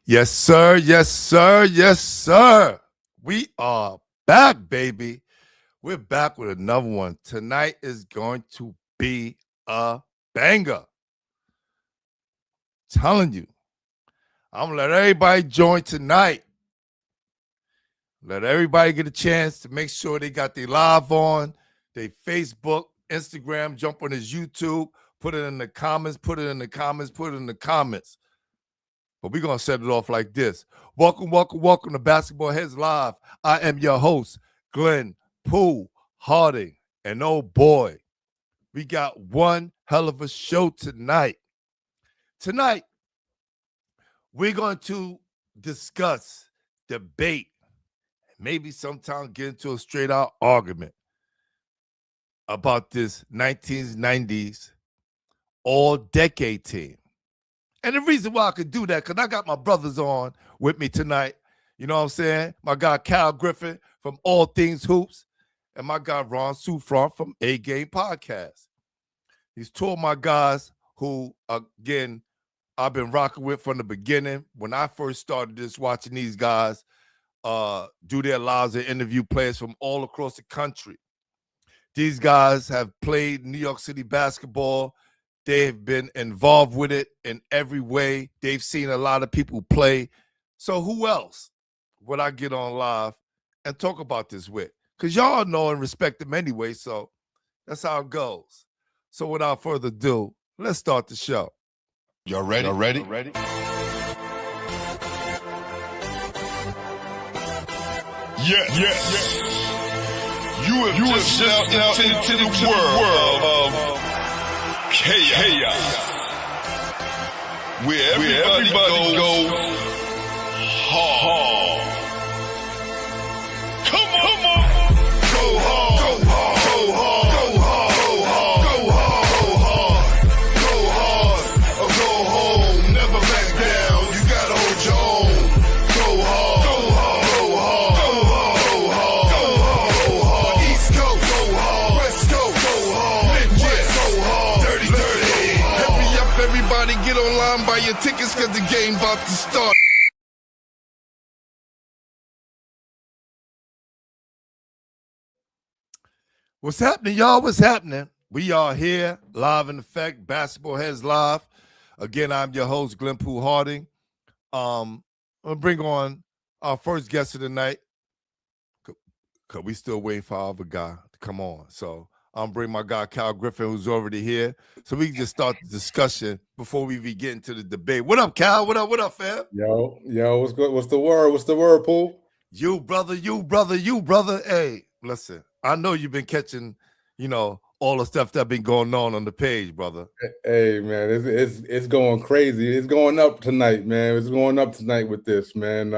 Yes, sir. Yes, sir. Yes, sir. We are back, baby. We're back with another one. Tonight is going to be a banger. Telling you. I'm going to let everybody join tonight. Let everybody get a chance to make sure they got their live on, their Facebook, Instagram, jump on his YouTube, put it in the comments, put it in the comments, put it in the comments. But we're going to set it off like this. Welcome to Basketball Heads Live. I am your host, Glenn Pooh Harding. And oh boy, we got one hell of a show tonight. Tonight, we're going to discuss, debate, maybe sometime get into a straight out argument about this 1990s all-decade team. And the reason why I could do that, because I got my brothers on with me tonight. You know what I'm saying? My guy Cal Griffin from All Things Hoops, and my guy Ron Suffrant from A Game Podcast. These two of my guys who, again, I've been rocking with from the beginning. When I first started this, watching these guys do their lives and interview players from all across the country. These guys have played New York City basketball. They've been involved with it in every way. They've seen a lot of people play. So who else would I get on live and talk about this with? Because y'all know and respect them anyway, so that's how it goes. So without further ado, let's start the show. Y'all ready? Y'all ready? Yes. You have just stepped out into the world of chaos, where everybody goes hard. Come on. Go hard. Go hard. Go hard. Go hard. Go hard. Go hard. Or go home. Never back down. You gotta hold your own. Go hard. Go hard. Go hard. Go hard. Go hard. East Coast. Go hard. West Coast. Go hard. Midwest. Go hard. Dirty. Hurry up, everybody. Get online, buy your tickets, cause the game about to start. What's happening, y'all? What's happening? We are here, live in effect, Basketball Heads Live. Again, I'm your host, Glenn Pooh Harding. I'm going to bring on our first guest of the night, because we still waiting for our other guy to come on. So I'm bring my guy, Cal Griffin, who's already here. So we can just start the discussion before we even get into the debate. What up, Cal? What up, fam? Yo, what's good? What's the word, Pooh? You brother. Hey, listen, I know you've been catching, all the stuff that been going on the page, brother. Hey, man, it's going crazy. It's going up tonight, man. It's going up tonight with this, man.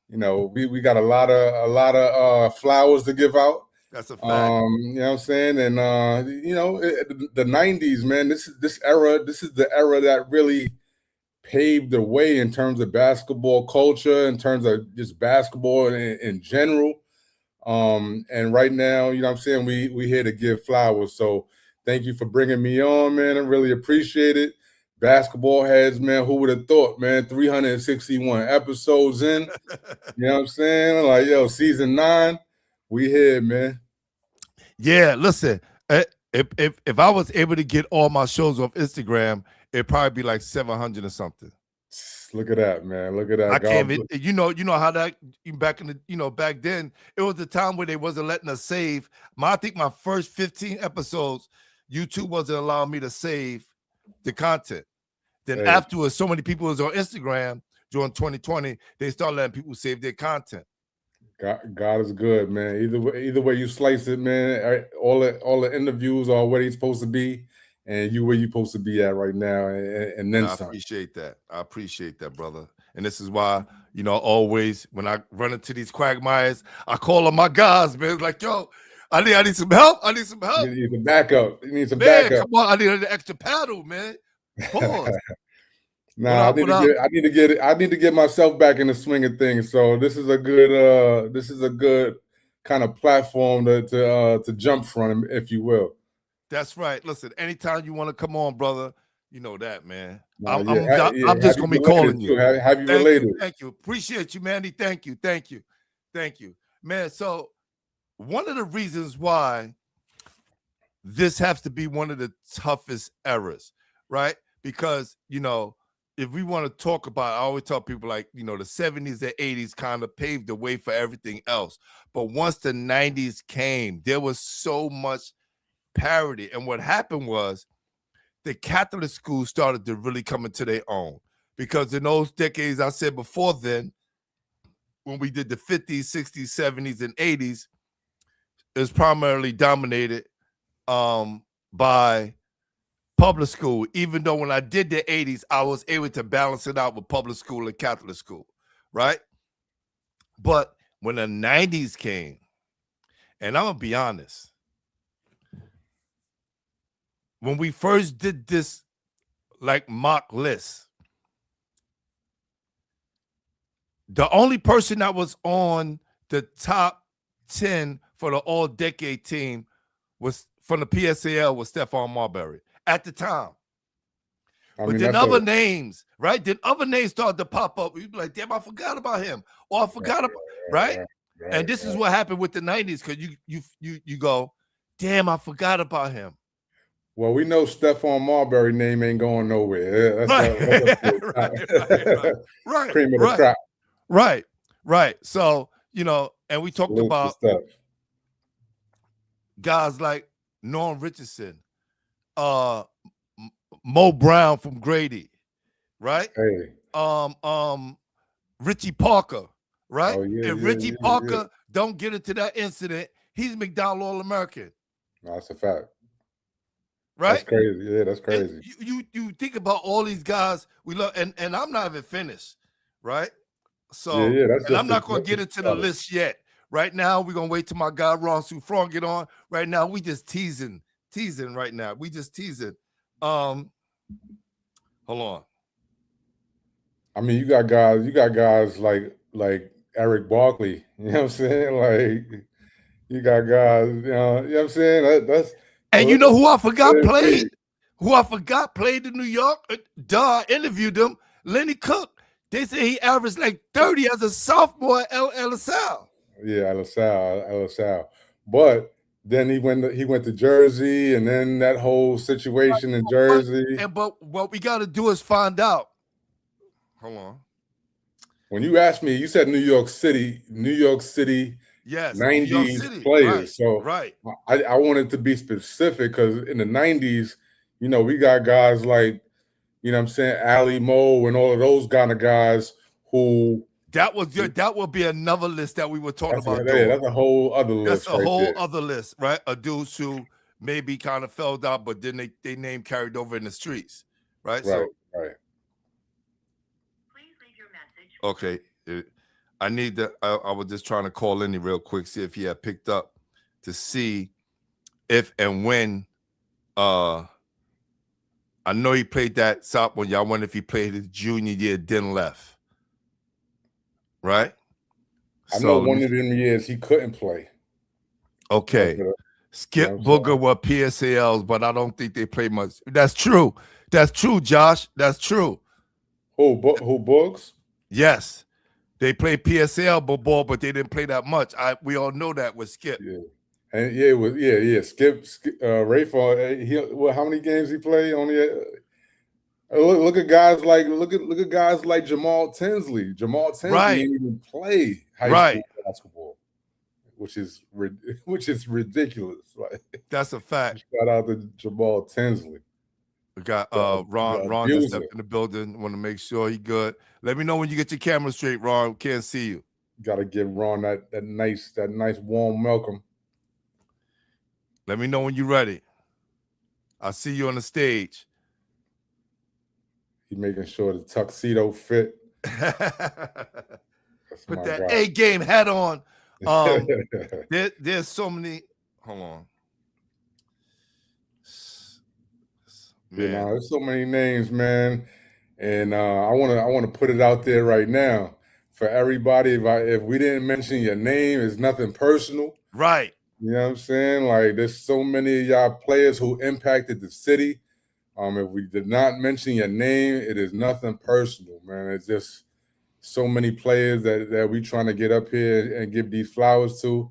We got a lot of flowers to give out. That's a fact. You know what I'm saying? And the 90s, man, this is the era that really paved the way in terms of basketball culture, in terms of just basketball in general. And right now, you know what I'm saying, we here to give flowers. So thank you for bringing me on, man. I really appreciate it. Basketball Heads, man, who would have thought, man, 361 episodes in. You know what I'm saying? Like, yo, season 9, we here, man. Yeah, listen, if I was able to get all my shows off Instagram, it'd probably be like 700 or something. Look at that, man. Look at that. I can't even, you know how that back then, it was the time where they wasn't letting us save. I think my first 15 episodes, YouTube wasn't allowing me to save the content. Then afterwards, so many people was on Instagram during 2020, they started letting people save their content. God is good, man. Either way you slice it, man. All the interviews are where they're supposed to be, and you where you're supposed to be at right now, and then some. I appreciate that, brother. And this is why, always when I run into these quagmires, I call on my guys, man. It's like, yo, I need some help. You need some backup. Come on, I need an extra paddle, man. Pause. Nah, I need to get myself back in the swing of things. So this is a good kind of platform to jump from, if you will. That's right. Listen, anytime you want to come on, brother, You know that, man. Nah, I'm just have you gonna be related calling too? you. Have you Thank related? you, thank you. Appreciate you, Manny. Thank you, thank you, thank you, man. So one of the reasons why this has to be one of the toughest eras, right? Because if we want to talk about, I always tell people like, the 70s and 80s kind of paved the way for everything else. But once the 90s came, there was so much parity. And what happened was the Catholic schools started to really come into their own. Because in those decades, I said before then, when we did the 50s, 60s, 70s, and 80s, it was primarily dominated by public school, even though when I did the 80s, I was able to balance it out with public school and Catholic school, right? But when the 90s came, and I'm going to be honest, when we first did this like mock list, the only person that was on the top 10 for the all-decade team was from the PSAL was Stephon Marbury at the time. But then other names, right? Then other names started to pop up. You'd be like, damn, I forgot about him. Or I forgot about, right? And this is what happened with the 90s, because you go, damn, I forgot about him. Well, we know Stephon Marbury name ain't going nowhere. Right. Cream of the crop. Right. So, and we talked about guys like Norm Richardson, Mo Brown from Grady, right? Hey. Richie Parker, right? Oh, yeah, if Richie Parker don't get into that incident, he's McDonald All-American. No, that's a fact. Right? That's crazy. Yeah, that's crazy. You think about all these guys we love, and I'm not even finished, right? So and I'm not going to get into the list yet. Right now, we're going to wait till my guy Ron Suffrant get on. Right now, we just teasing right now. We just teasing. Hold on. I mean, you got guys like Eric Barkley. You know what I'm saying? Like, you got guys, you know what I'm saying? That's and you know who I forgot played? Who I forgot played in New York? I interviewed him, Lenny Cook. They say he averaged like 30 as a sophomore at LaSalle. Yeah, LaSalle. But then he went to Jersey, and then that whole situation in Jersey. But what we got to do is find out. Hold on. When you asked me, you said New York City. Yes, 90s players. Right. So I wanted to be specific because in the 90s, we got guys like, what I'm saying, Ali Mo and all of those kind of guys who that would be another list that we were talking about. That's a whole other list. That's a whole other list, right? A dudes who maybe kind of fell out, but then they name carried over in the streets, right? Right. Please leave your message. Okay. I was just trying to call Lenny real quick, see if he had picked up to see if and when I know he played that sophomore year. I wonder if he played his junior year, then left. Right? I know one of them years he couldn't play. Okay. Skip Booger were PSALs, but I don't think they played much. That's true. That's true, Josh. That's true. Who Boogs? Yes. They played PSL ball, but they didn't play that much. We all know that with Skip. Yeah. And it was Skip Rayford. How many games he played? Only look at guys like Jamal Tinsley. Jamal Tinsley didn't even play high school basketball, which is ridiculous. Like, that's a fact. Shout out to Jamal Tinsley. We got Ron just stepped in the building. Want to make sure he good. Let me know when you get your camera straight, Ron. Can't see you. Got to give Ron that nice warm welcome. Let me know when you're ready. I'll see you on the stage. He making sure the tuxedo fit. Put that A-game hat on. There's so many. Hold on. Man. There's so many names, man. And I want to put it out there right now for everybody. If we didn't mention your name, it's nothing personal. Right. You know what I'm saying? Like, there's so many of y'all players who impacted the city, If we did not mention your name, it is nothing personal, man. It's just so many players that we trying to get up here and give these flowers to.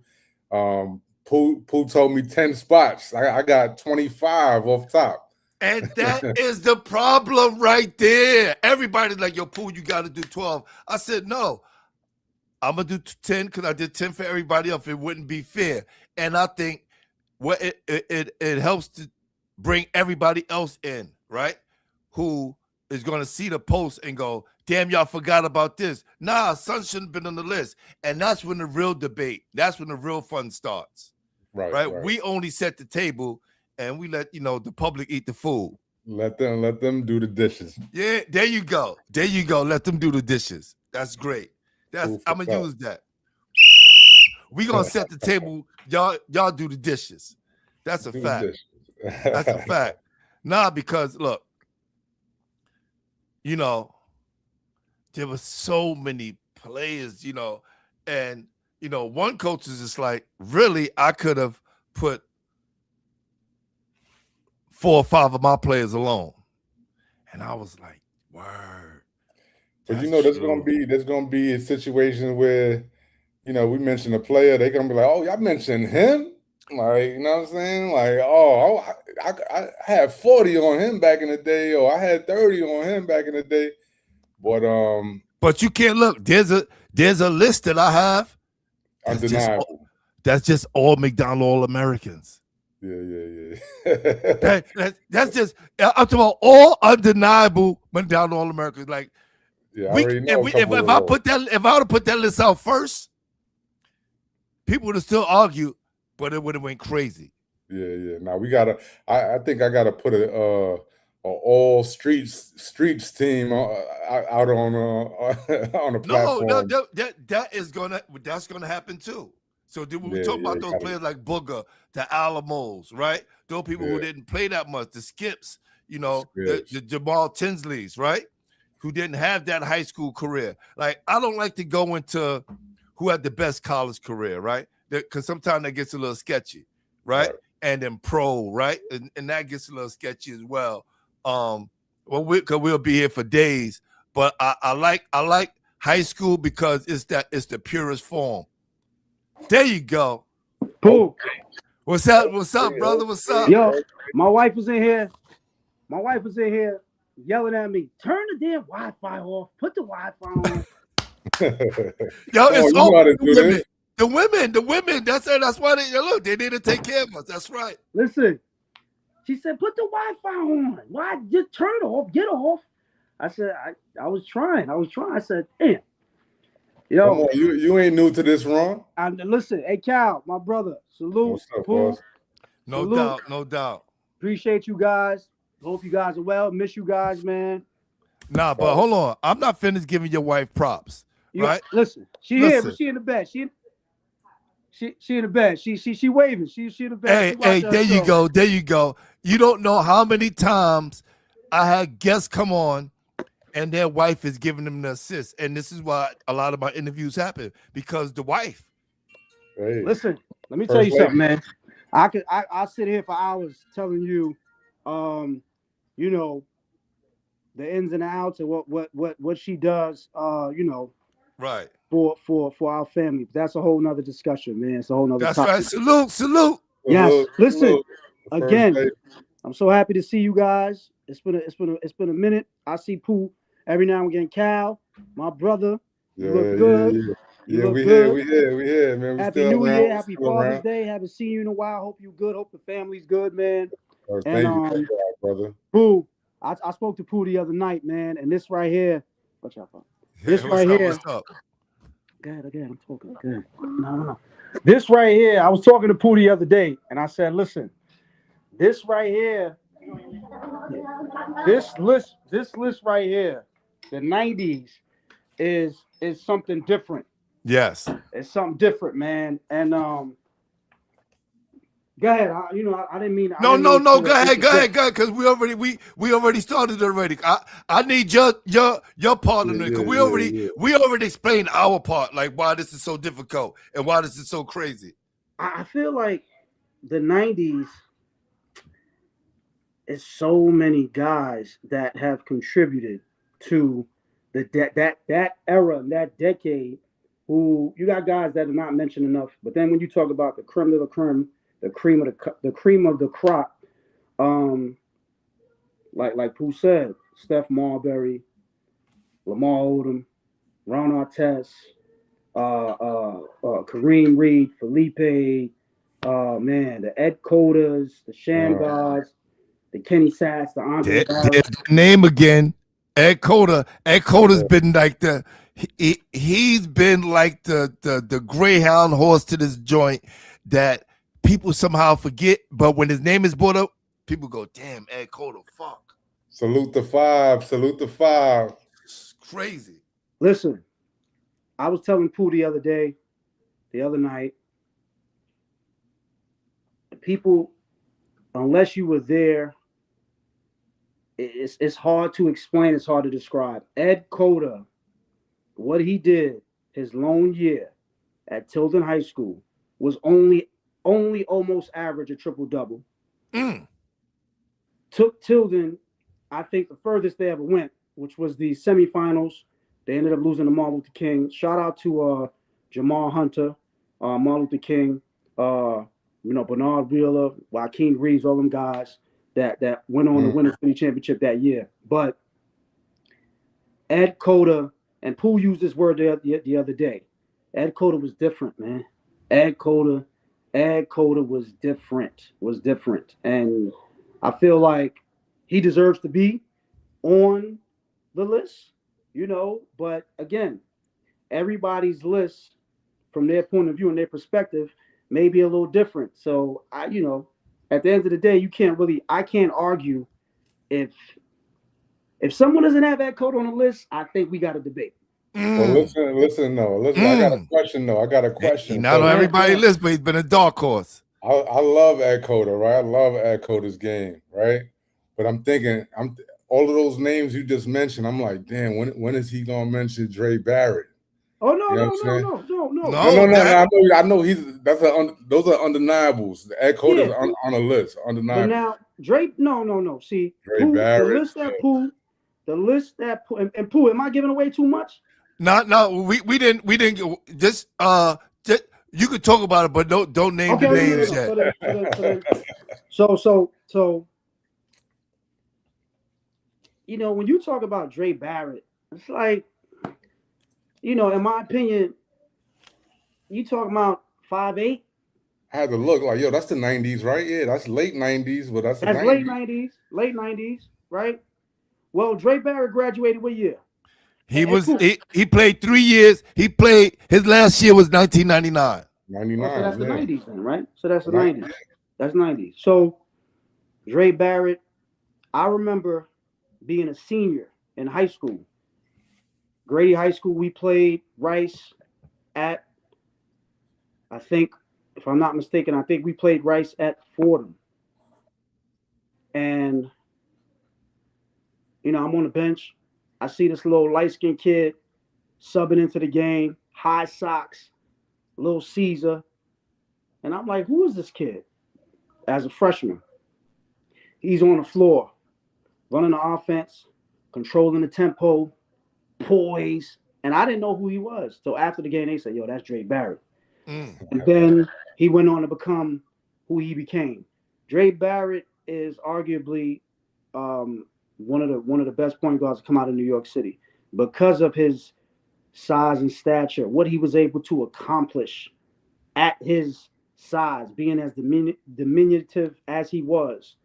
Pooh told me 10 spots. I got 25 off top. And that is the problem right there. Everybody's like, yo, Pooh, you got to do 12. I said, no, I'm going to do 10 because I did 10 for everybody else. It wouldn't be fair. And I think it helps to bring everybody else in, right? Who is going to see the post and go, damn, y'all forgot about this. Nah, son shouldn't have been on the list. And that's when the real debate, that's when the real fun starts. Right? We only set the table and we let, the public eat the food. Let them do the dishes. Yeah, there you go. There you go. Let them do the dishes. That's great. I'm going to use that. We going to set the table. Y'all do the dishes. That's a fact. That's a fact. Nah, because look, there were so many players, and, one coach is just like, really, I could have put 4 or 5 of my players alone. And I was like, word. But there's gonna be a situation where, we mention a player, they're gonna be like, oh, y'all mentioned him? Like, you know what I'm saying? Like, oh, I had 40 on him back in the day, or I had 30 on him back in the day. But you can't look. There's a list that I have. Undeniable. That's just all McDonald All-Americans. Yeah. That's just, I'm talking about all undeniable McDonald All-Americans. Like, yeah, if I would have put that list out first, people would have still argued, but it would have went crazy. Yeah. Now we gotta. I think I gotta put a all streets team out on a platform. No, that's gonna happen too. So we talk about those players like Booger, the Alamos, right? Those people who didn't play that much, the Skips, the Jamal Tinsleys, right? Who didn't have that high school career. Like, I don't like to go into who had the best college career, right? Because sometimes that gets a little sketchy, right? And then pro, right? And that gets a little sketchy as well. We'll be here for days, but I like high school because it's the purest form. There you go. Pooh. What's up, brother? What's up? Yo, my wife was in here yelling at me, turn the damn Wi-Fi off, put the Wi-Fi on. Yo, it's all the women. That's why they need to take care of us. That's right. Listen, she said, put the Wi-Fi on. Why? Just turn it off. Get off. I said, I was trying. I said, damn. Yo, come on, you ain't new to this, Ron. Listen, hey, Cal, my brother. Salute. What's up, Pooh. boss? No doubt. Appreciate you guys. Hope you guys are well. Miss you guys, man. Nah, but hold on. I'm not finished giving your wife props, right? Listen, here, but she in the bed. She in the bed. She waving. She in the bed. Hey, there you go. There you go. You don't know how many times I had guests come on and their wife is giving them the assist. And this is why a lot of my interviews happen, because the wife. Hey. Listen, let me tell you something, man. I'll sit here for hours telling you, the ins and outs and what she does, right. For our family. That's a whole nother discussion, man. It's a whole nother That's topic. Right. Salute. Yes. Listen, again, I'm so happy to see you guys. It's been a minute. I see Pooh every now and again. Cal, my brother, you look good. Yeah, we here, man. Happy New Year, happy Father's Day. Haven't seen you in a while. Hope you good. Hope the family's good, man. Thank you, brother. Pooh, I spoke to Pooh the other night, man, and this right here. Watch out, bro. This right here. What's up? Again, I'm talking. Good. No. This right here, I was talking to Pooh the other day, and I said, listen, this right here, this list right here, the 90s is something different. Yes. It's something different, man. And go ahead. I didn't mean. No. Go ahead. Because we already started already. I need your part in it. Because we already explained our part, like why this is so difficult and why this is so crazy. I feel like the 90s. it's so many guys that have contributed to that era and that decade. Who you got guys that are not mentioned enough, but then when you talk about the creme de la creme, the cream of the crop, like Pooh said, Steph Marbury, Lamar Odom, Ron Artest, Kareem Reed, Felipe, man, the Ed Codas, the Shamgars, the Kenny Satz, the Andre There's the name again, Ed Cota. Ed Coda's been like he's been like the greyhound horse to this joint that people somehow forget, but when his name is brought up, people go, "Damn, Ed Cota, fuck." Salute the five. Salute the five. It's crazy. Listen, I was telling Pooh the other night, people, unless you were there, it's hard to explain. It's hard to describe. Ed Cota, what he did his lone year at Tilden High School was only almost average a triple-double. Took Tilden, I think, the furthest they ever went, which was the semifinals. They ended up losing to Martin Luther King. Shout out to Jamal Hunter, Martin Luther King, Bernard Wheeler, Joaquin Reeves, all them guys that went on to win the city championship that year. But Ed Cota, and Pooh used this word the other day. Ed Cota was different, man. Ed Cota was different. And I feel like he deserves to be on the list, but again, everybody's list from their point of view and their perspective may be a little different. So at the end of the day, I can't argue if someone doesn't have Ed Cota on the list. I think we got a debate. Well, listen. I got a question though. He's not on everybody's list, but he's been a dark horse. I love Ed Cota, right? I love Ed Cota's game, right? But I'm thinking, all of those names you just mentioned, I'm like, damn, when is he gonna mention Dre Barrett? Oh no, no. I know those are undeniables. Ed Cota's on a list, undeniable. But now Dre, no. See, Dre Barrett, the list that and Pooh, am I giving away too much? No, we didn't just you could talk about it, but don't name the names yet. So when you talk about Dre Barrett, it's like, in my opinion, you talking about 5'8". I had to look like, that's the 90s, right? Yeah, that's late 90s, but that's late 90s, right? Well, Dre Barrett graduated what year? He played 3 years. His last year was 1999. 99. So that's the 90s then, right? So that's the 90s. That's 90s. So Dre Barrett, I remember being a senior in high school. Grady High School, we played Rice at, I think, if I'm not mistaken, we played Rice at Fordham. And, I'm on the bench. I see this little light-skinned kid subbing into the game, high socks, little Caesar. And I'm like, who is this kid? As a freshman, he's on the floor, running the offense, controlling the tempo, poise. And I didn't know who he was. So after the game, they said, yo, that's Dre Barrett. And then he went on to become who he became. Dre Barrett is arguably one of the best point guards to come out of New York City because of his size and stature, what he was able to accomplish at his size, being as diminutive as he was.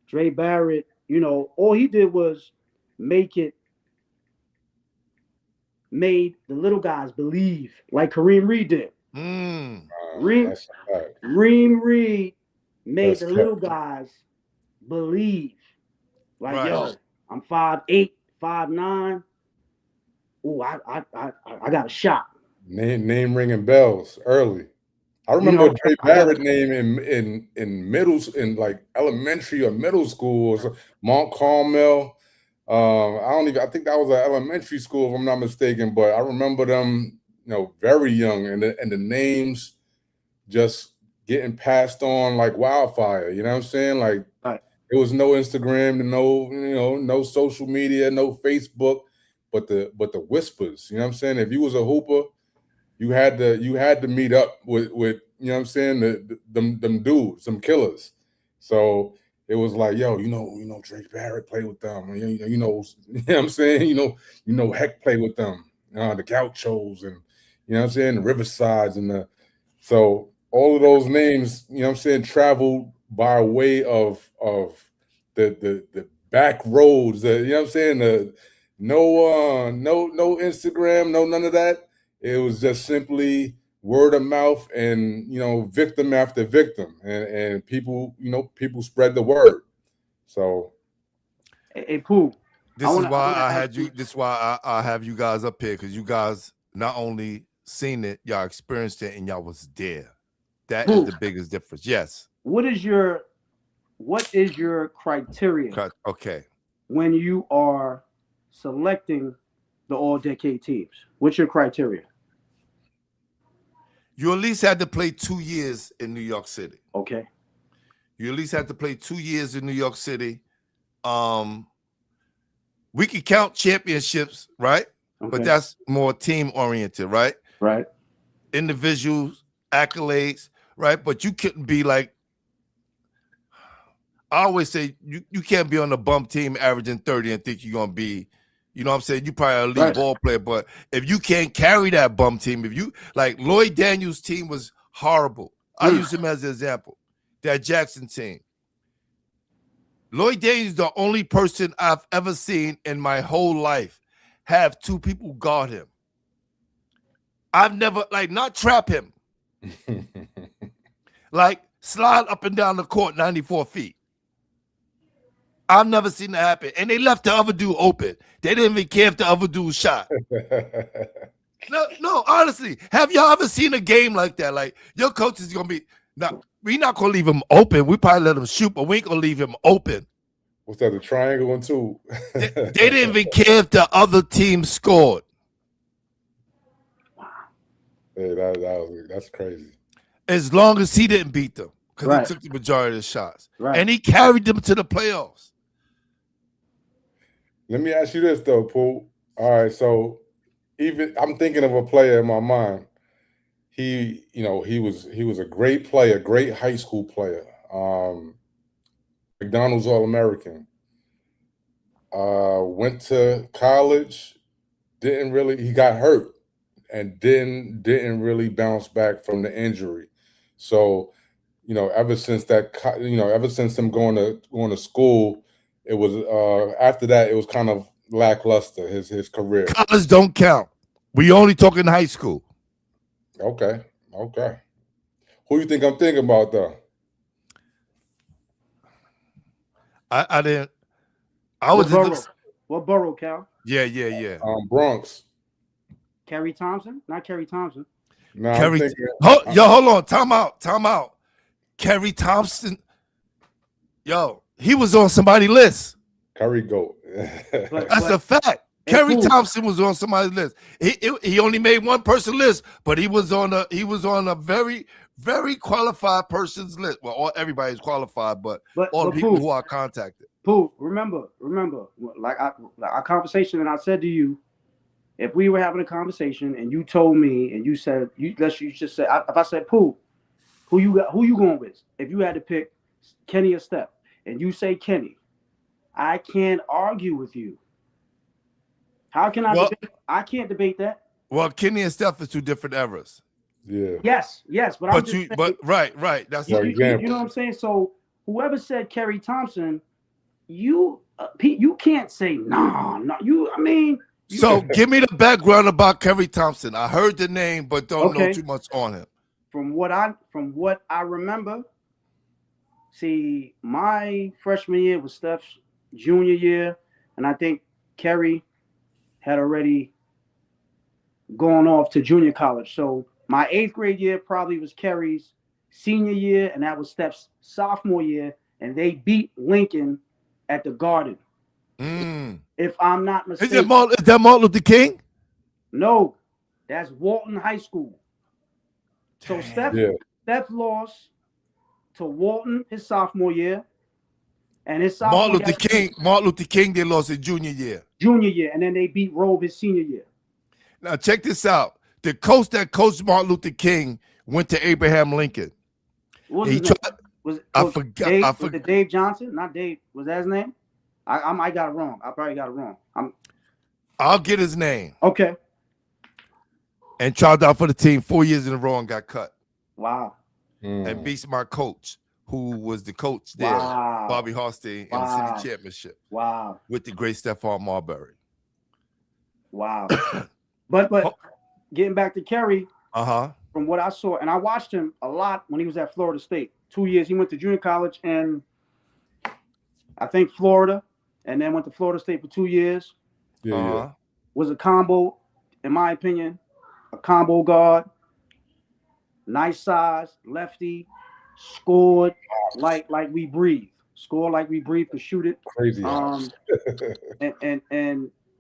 Dre Barrett, all he did was made the little guys believe, like Kareem Reed did. Kareem Reed made the little guys believe. Like, yo, I'm 5'8", 5'9". Ooh, I got a shot. Name ringing bells early. I remember Dre Barrett name in like elementary or middle school, or Mont Carmel. I think that was an elementary school, if I'm not mistaken, but I remember them, very young, and the names just getting passed on like wildfire. You know what I'm saying? Like, There was no Instagram, no social media, no Facebook, but the whispers. You know what I'm saying? If you was a hooper, you had to meet up with you know what I'm saying, them dudes, some killers. So it was like, yo, Drake Barrett played with them. You know what I'm saying? Heck played with them. The Gauchos, and you know what I'm saying, the Riversides, and so all of those names, you know what I'm saying, traveled by way of the back roads. You know what I'm saying? No Instagram, no none of that. It was just simply word of mouth, and victim after victim, and people spread the word. So Hey, Pooh. This is why I had you. This is why I have you guys up here, because you guys not only seen it, y'all experienced it, and y'all was there. That is the biggest difference. Yes. What is your criteria? Okay. When you are selecting the all-decade teams, what's your criteria? You at least had to play 2 years in New York City. Okay. You at least had to play 2 years in New York City. We could count championships, right? Okay. But that's more team oriented, right? Right. Individuals, accolades, right? But you couldn't be like, I always say, you can't be on the bum team averaging 30 and think you're going to be, you know what I'm saying? You probably a elite ball player, but if you can't carry that bum team, if you, like Lloyd Daniels' team was horrible. I use him as an example. That Jackson team. Lloyd Daniels is the only person I've ever seen in my whole life have two people guard him. I've never, not trap him. Slide up and down the court 94 feet. I've never seen that happen. And they left the other dude open. They didn't even care if the other dude shot. No, honestly, have y'all ever seen a game like that? Like, your coach is going to be, now, we're not going to leave him open. We probably let him shoot, but we ain't going to leave him open. What's that, the triangle one too? They didn't even care if the other team scored. Hey, that's crazy. As long as he didn't beat them, because he took the majority of the shots. Right. And he carried them to the playoffs. Let me ask you this, though, Pooh. All right, so even I'm thinking of a player in my mind. He was a great player, great high school player. McDonald's All-American. Went to college, he got hurt and didn't really bounce back from the injury. So, ever since them going to school, it was after that it was kind of lackluster, his career. College don't count. We only talking high school. Okay. Who you think I'm thinking about, though? I didn't. I was what borough, Cal? Yeah. Bronx. Kerry Thompson? Not Kerry Thompson. No, Kerry. Hold on. Time out. Kerry Thompson. Yo, he was on somebody's list. Kerry GOAT. That's a fact. Kerry Thompson was on somebody's list. He only made one person list, but he was on a very, very qualified person's list. Well, everybody's qualified, but all the people who are contacted. Pooh, remember, like our conversation, and I said to you, if we were having a conversation and you told me and you said if I said, Pooh, who you going with? If you had to pick Kenny or Steph, and you say Kenny, I can't argue with you. How can I debate? I can't debate that. Well, Kenny and Steph is two different eras. Yeah. Yes, but I'm just saying, right. That's you know what I'm saying. So whoever said Kerry Thompson, you can't say no. So give me the background about Kerry Thompson. I heard the name, but don't know too much on him. From what I remember, see, my freshman year was Steph's junior year, and I think Kerry had already gone off to junior college. So my 8th grade year probably was Kerry's senior year, and that was Steph's sophomore year, and they beat Lincoln at the Garden. If I'm not mistaken. Is that Martin Luther King? No, that's Walton High School. So Steph lost to Walton his sophomore year, And his sophomore Martin Luther King, they lost his junior year. Junior year, and then they beat Robe his senior year. Now check this out. The coach that coached Martin Luther King went to Abraham Lincoln. What was his name? I forgot. Was it Dave Johnson? Not Dave. Was that his name? I got it wrong. I probably got it wrong. I'll get his name. Okay. And tried out for the team 4 years in a row and got cut. Wow. And beats my coach, who was the coach there, Bobby Harstein, in the city championship. Wow. With the great Stephon Marbury. Wow. But getting back to Kerry, from what I saw, and I watched him a lot when he was at Florida State. 2 years. He went to junior college in, I think, Florida, and then went to Florida State for 2 years. Yeah. Was a combo, in my opinion, a combo guard. Nice size, lefty, scored like we breathe. Score like we breathe, could shoot it. Crazy.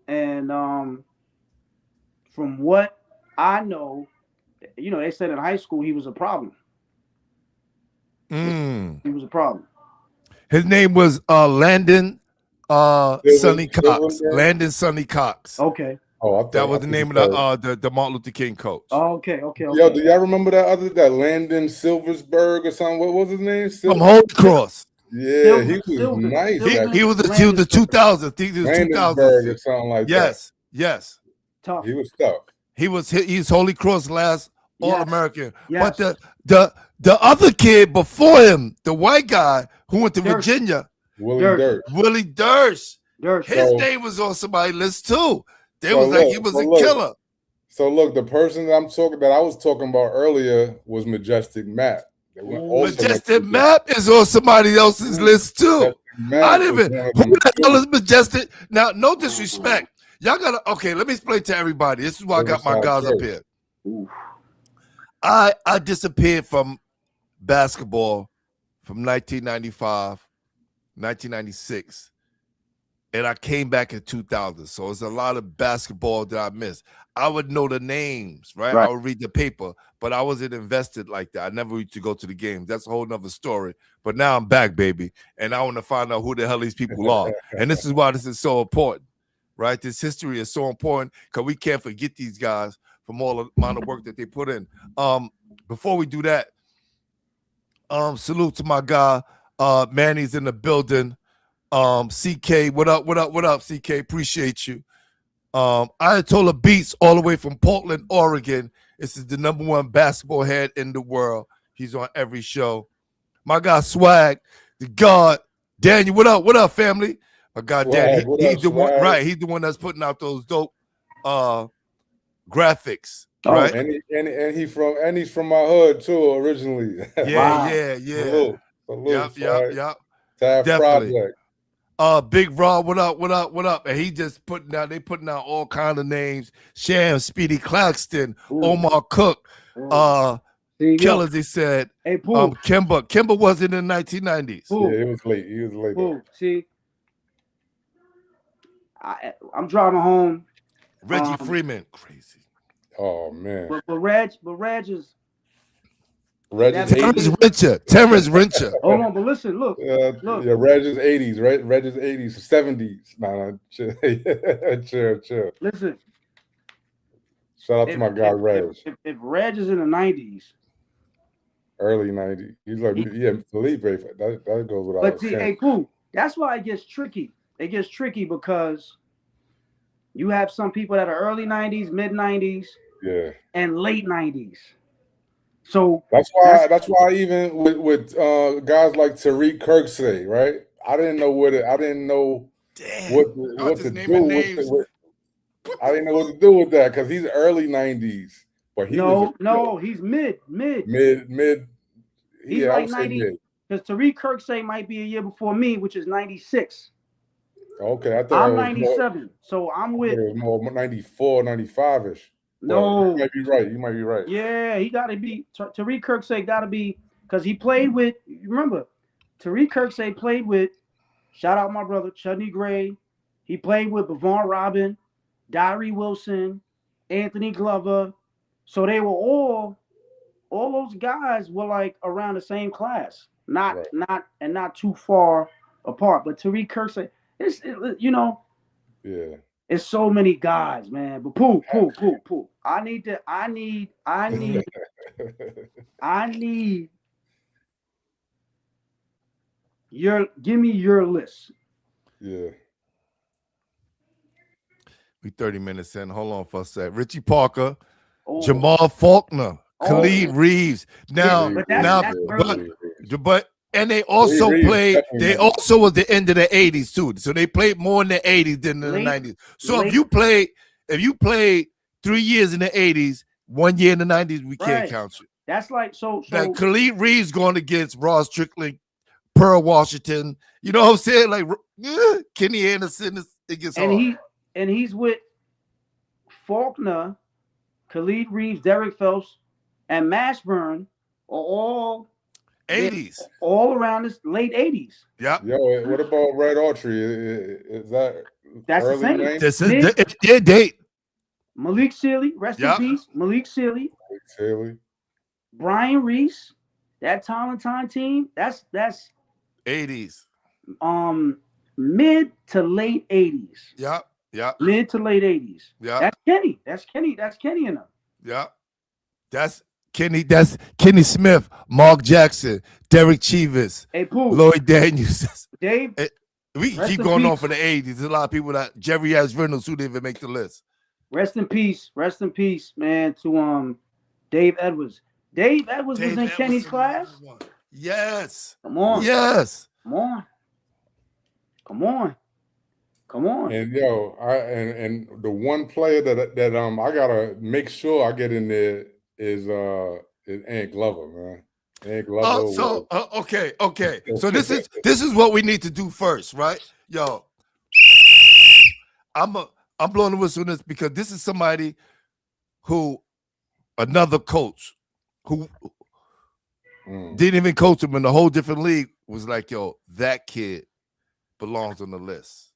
And from what I know, they said in high school he was a problem. He was a problem. His name was Landon Sonny Cox. Landon Sonny Cox. Okay. Oh, that was the name of the Martin Luther King coach. Oh, okay. Yo, do y'all remember that Landon Silversberg or something? What was his name? From Holy Cross. Yeah, he was nice. He was the 2000s. He was 2000s or something like that. Yes. Tough. He was tough. He's Holy Cross last All-American. Yes. But the other kid before him, the white guy who went to Virginia, Willie Durst. His name was on somebody's list too. He was a killer. So look, the person that I was talking about earlier was Majestic Matt. Majestic Matt is on somebody else's list too. I didn't even. Who the hell is Majestic? Now, no disrespect. Y'all gotta. Okay, let me explain to everybody. This is why I got my guys up here. I disappeared from basketball from 1995, 1996. And I came back in 2000. So it's a lot of basketball that I missed. I would know the names, right? I would read the paper, but I wasn't invested like that. I never used to go to the games. That's a whole nother story. But now I'm back, baby. And I want to find out who the hell these people are. And this is why this is so important, right? This history is so important because we can't forget these guys from all the amount of work that they put in. Before we do that, salute to my guy, Manny's in the building. CK, what up, CK? Appreciate you. Ayatollah Beats, all the way from Portland, Oregon. This is the #1 basketball head in the world. He's on every show. My guy Swag, the God, Daniel. What up, family? My guy Daniel, he's the one, right? He's the one that's putting out those dope graphics, right? And he's from my hood too, originally. Yeah. Salute, Yep. Definitely. Big Raw, what up? And he just they putting out all kind of names. Sham, Speedy Claxton, Omar Cook, Killers, they said. Hey, Pooh. Kimber was in the 1990s. Pooh. Yeah, he was late. Pooh. See, I'm driving home. Reggie Freeman, crazy. Oh man. But Reg is Terrence Rencher. Hold on, but listen, look. Yeah, Reg is 80s, right? Reg is 80s, 70s. Nah, chill. Listen. Shout out to my guy Reg. If Reg is in the 90s. Early 90s. He's like, Felipe. That goes without saying. But see, hey, cool. That's why it gets tricky. It gets tricky because you have some people that are early 90s, mid 90s, and late 90s. So that's why even with guys like Tariq Kirksey, right? I didn't know what to do. I didn't know what to do with that because he's early 90s. But he's mid. He's like 90 because Tariq Kirksey might be a year before me, which is 96. Okay, I thought I'm 97, so I'm with more 94, 95-ish. No, you might be right. Yeah, he got to be Tariq Kirksey. Got to be because he played with. Remember, Tariq Kirksey played with. Shout out my brother Chudney Gray. He played with Bavon Robin, Diary Wilson, Anthony Glover. So they were all those guys were like around the same class, not too far apart. But Tariq Kirksey, you know, Yeah. it's so many guys, man. But Pooh. I need give me your list. Yeah. We 30 minutes in. Hold on for a sec. Richie Parker, Oh. Jamal Faulkner, Khalid Reeves. Now, but now, early. but and they also Reeves played. definitely They had also was the end of the 80s too. So they played more in the 80s than in the 90s. So if you played 3 years in the 80s, 1 year in the 90s, we can't count you. That's like so. Like Khalid Reeves going against Ross Strickland, Pearl Washington. You know what I'm saying? Like Kenny Anderson. It gets hard. He's with Faulkner, Khalid Reeves, Derek Phelps, and Mashburn are all 80s, all around this late 80s. Yep. Yo, what about Red Autry? Is that That's early the same. 90s? This is their date. Malik Sealy, rest in peace. Malik Sealy, Brian Reese, that Tolentine team. That's 80s. Mid to late 80s. Yep. Mid to late 80s. Yeah. That's Kenny. That's Kenny in them. Yeah. That's Kenny Smith, Mark Jackson, Derek Chivas, Lloyd Daniels. Dave. We can keep going on for the 80s. There's a lot of people that Jerry S. Reynolds who didn't even make the list. Rest in peace, man, to Dave Edwards. Dave Edwards was in Kenny's class. Yes. Come on. Yes. Come on. And yo, and the one player that I gotta make sure I get in there is Ant Glover, man. Ant Glover. Okay. So this is what we need to do first, right? Yo, I'm blowing the whistle on this because this is somebody who another coach who didn't even coach him in a whole different league was like, yo, that kid belongs on the list.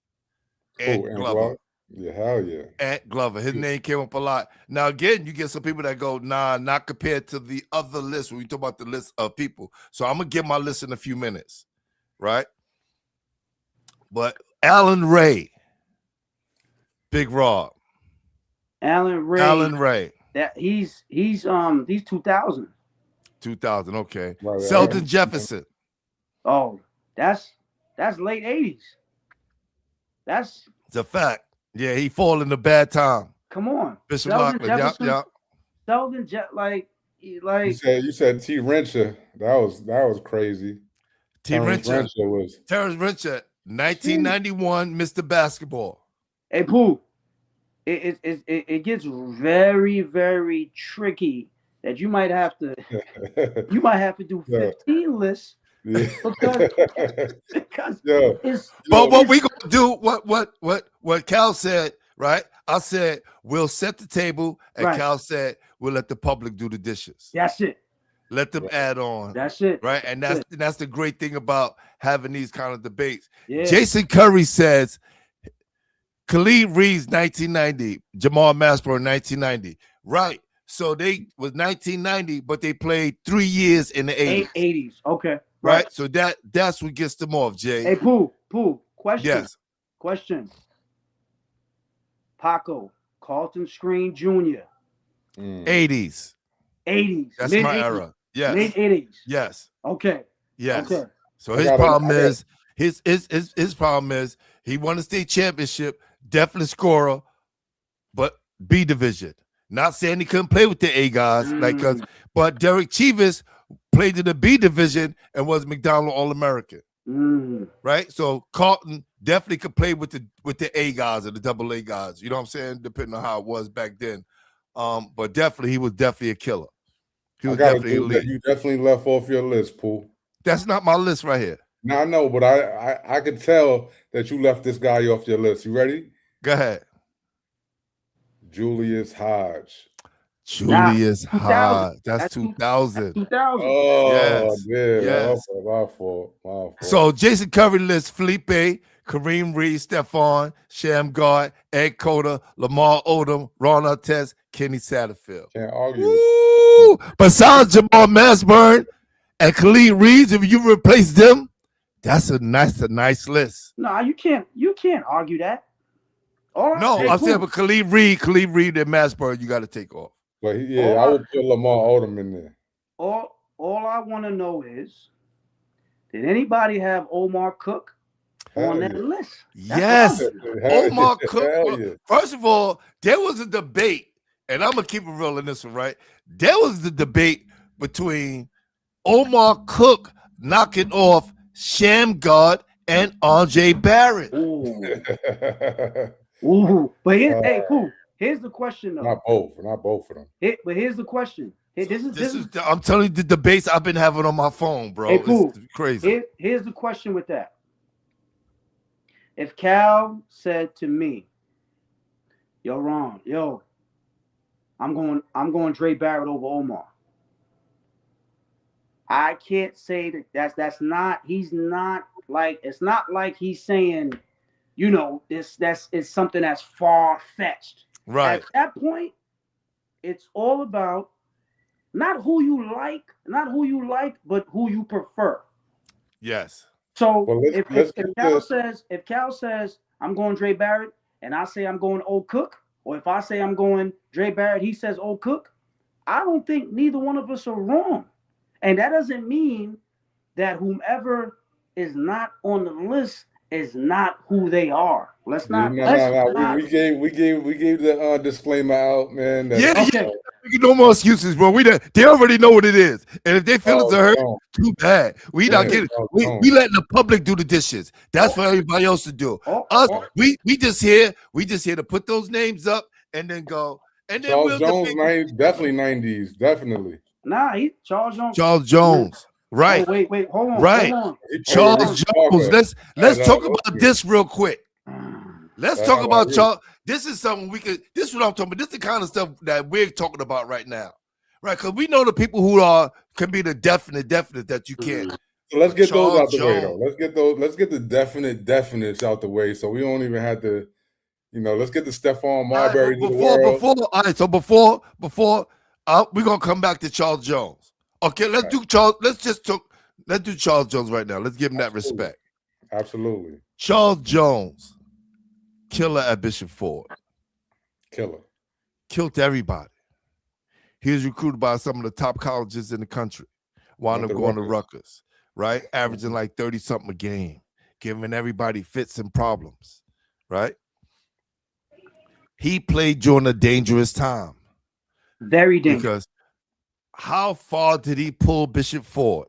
Ant Glover. Yeah, hell yeah. Ant Glover. His name came up a lot. Now, again, you get some people that go, nah, not compared to the other list when we talk about the list of people. So I'm going to give my list in a few minutes, right? But Alan Ray, Big Rob. Alan Ray. That he's 2000. 2000, okay. Right. Selden Jefferson. Oh, that's late 80s. It's a fact. Yeah, he fall in a bad time. Come on. Bishop Lockland. Yep. Selden like you said T. Wrencher. That was crazy. Terrence Wrencher, 1991 Mr. Basketball. Hey, Pooh. It gets very, very tricky that you might have to do 15 lists. Yeah. because but what we gonna do? What Cal said, right? I said we'll set the table, and Cal said we'll let the public do the dishes. That's it. Let them add on. That's it. Right, and that's the great thing about having these kind of debates. Yeah. Jason Curry says Khalid Reeves 1990, Jamal Mashburn 1990. Right. So they was 1990, but they played 3 years in the 80s. 80s. Okay. Right. So that's what gets them off, Jay. Hey, Pooh. Question. Yes. Question. Paco, Carlton Screen Jr. 80s. 80s. That's mid-80s. my era. Yes. Mid-80s. Yes. Okay. Yes. Okay. So his problem is his problem is he won a state championship, definitely scorer, but B division. Not saying he couldn't play with the A guys, but Derek Chivas played in the B division and was McDonald All-American. Right? So Carlton definitely could play with the A guys or the double A guys. You know what I'm saying? Depending on how it was back then. But he was definitely a killer. He was definitely elite. You definitely left off your list, Pooh. That's not my list right here. No, I know, but I could tell that you left this guy off your list. You ready? Go ahead. Julius Hodge. Julius Hodge. That's 2000. 2000. Oh, yes. Yeah. My fault. So Jason Curry lists Felipe, Kareem Reed, Stephon, Sham Gard, Ed Cota, Lamar Odom, Ron Artest, Kenny Satterfield. Can't argue. Woo! Besides Jamal Mashburn and Khalid Reeves, if you replace them, That's a nice list. No, you can't argue that. No, I'm saying, but Khalid Reed and Masburg, you got to take off. But I would put Lamar Odom in there. All I want to know is, did anybody have Omar Cook on that list? Yes, Omar Cook. First of all, there was a debate, and I'm gonna keep it real in this one, right? There was the debate between Omar Cook knocking off Shamgard and RJ Barrett. Ooh. But here's the question though. Not both of them. But here's the question. This is I'm telling you the debates I've been having on my phone, bro. It's crazy. Here's the question with that. If Cal said to me, "Yo, Ron, I'm going Dre Barrett over Omar," I can't say that's not. He's not like, it's not like he's saying, it's something that's far fetched. Right. At that point, it's all about not who you like, but who you prefer. Yes. So if Cal says I'm going Dre Barrett and I say I'm going Old Cook, or if I say I'm going Dre Barrett, he says Old Cook, I don't think neither one of us are wrong. And that doesn't mean that whomever is not on the list is not who they are. Let's not. We gave the disclaimer out, man. No more excuses, bro. They already know what it is, and if they feel it's a hurt, too bad. We not getting. We letting the public do the dishes. That's for everybody else to do. We just here to put those names up and then go. And then Charles Jones, definitely 90s, definitely. Nah, Charles Jones. Charles Jones. Right. Oh, wait, hold on. Right. Hold on. Charles Jones. Let's talk about this real quick. Let's talk about Charles. This is something this is what I'm talking about. This is the kind of stuff that we're talking about right now. Right? Because we know the people who can be the definite that you can't. So let's get those out the way though. Let's get the definites out the way so we don't even have to, let's get the Stephon Marbury. Before we're gonna come back to Charles Jones. Okay, let's do Charles. Let's do Charles Jones right now. Let's give him that respect. Absolutely. Charles Jones, killer at Bishop Ford. Killed everybody. He was recruited by some of the top colleges in the country. Wound up going to Rutgers, right? Averaging like 30-something a game, giving everybody fits and problems, right? He played during a dangerous time. Very dangerous. Because how far did he pull Bishop Ford?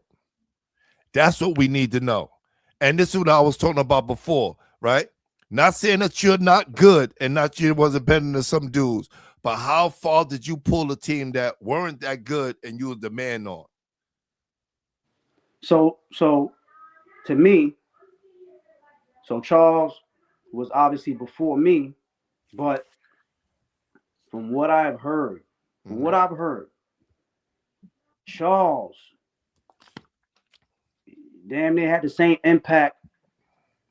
That's what we need to know. And this is what I was talking about before, right? Not saying that you're not good and not you wasn't better than some dudes, but how far did you pull a team that weren't that good and you was the man on? So to me, Charles was obviously before me, but from what I've heard, Charles damn near had the same impact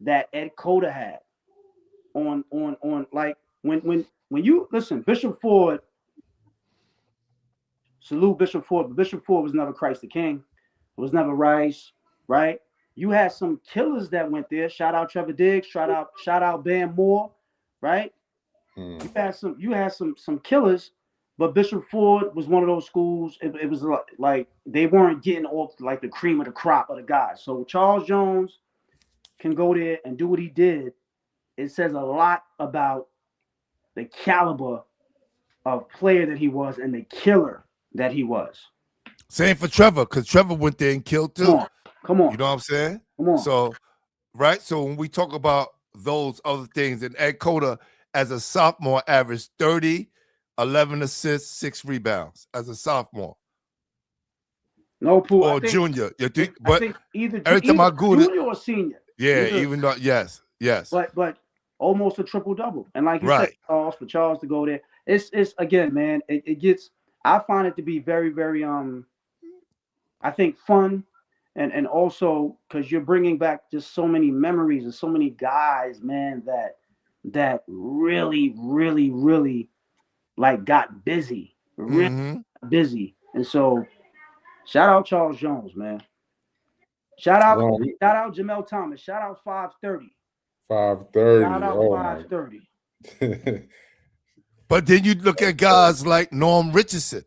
that Ed Cota had on like when you listen, Bishop Ford, salute Bishop Ford, but Bishop Ford was never Christ the King, was never Rice, right? You had some killers that went there. Shout out Trevor Diggs, shout out Ben Moore, right? You had some killers, but Bishop Ford was one of those schools. It was like they weren't getting all like the cream of the crop of the guys. So Charles Jones can go there and do what he did. It says a lot about the caliber of player that he was and the killer that he was. Same for Trevor, because Trevor went there and killed too. Come on. You know what I'm saying? Come on. So, right? So when we talk about those other things, and Ed Cota as a sophomore averaged 30, 11 assists, 6 rebounds as a sophomore. No, Pooh. Or junior. You think? But I think either every time I go junior or senior. Yeah, even though, yes. But almost a triple-double. And like you said, Charles, for Charles to go there, it's again, man, it gets, I find it to be very, very, I think fun. And also because you're bringing back just so many memories and so many guys, man, that really, really, really like got busy, really busy. And so shout out Charles Jones, man. Shout out Ron, Jamel Thomas. Shout out 530. 530. Shout out Oh 530. my. But then you look at guys like Norm Richardson.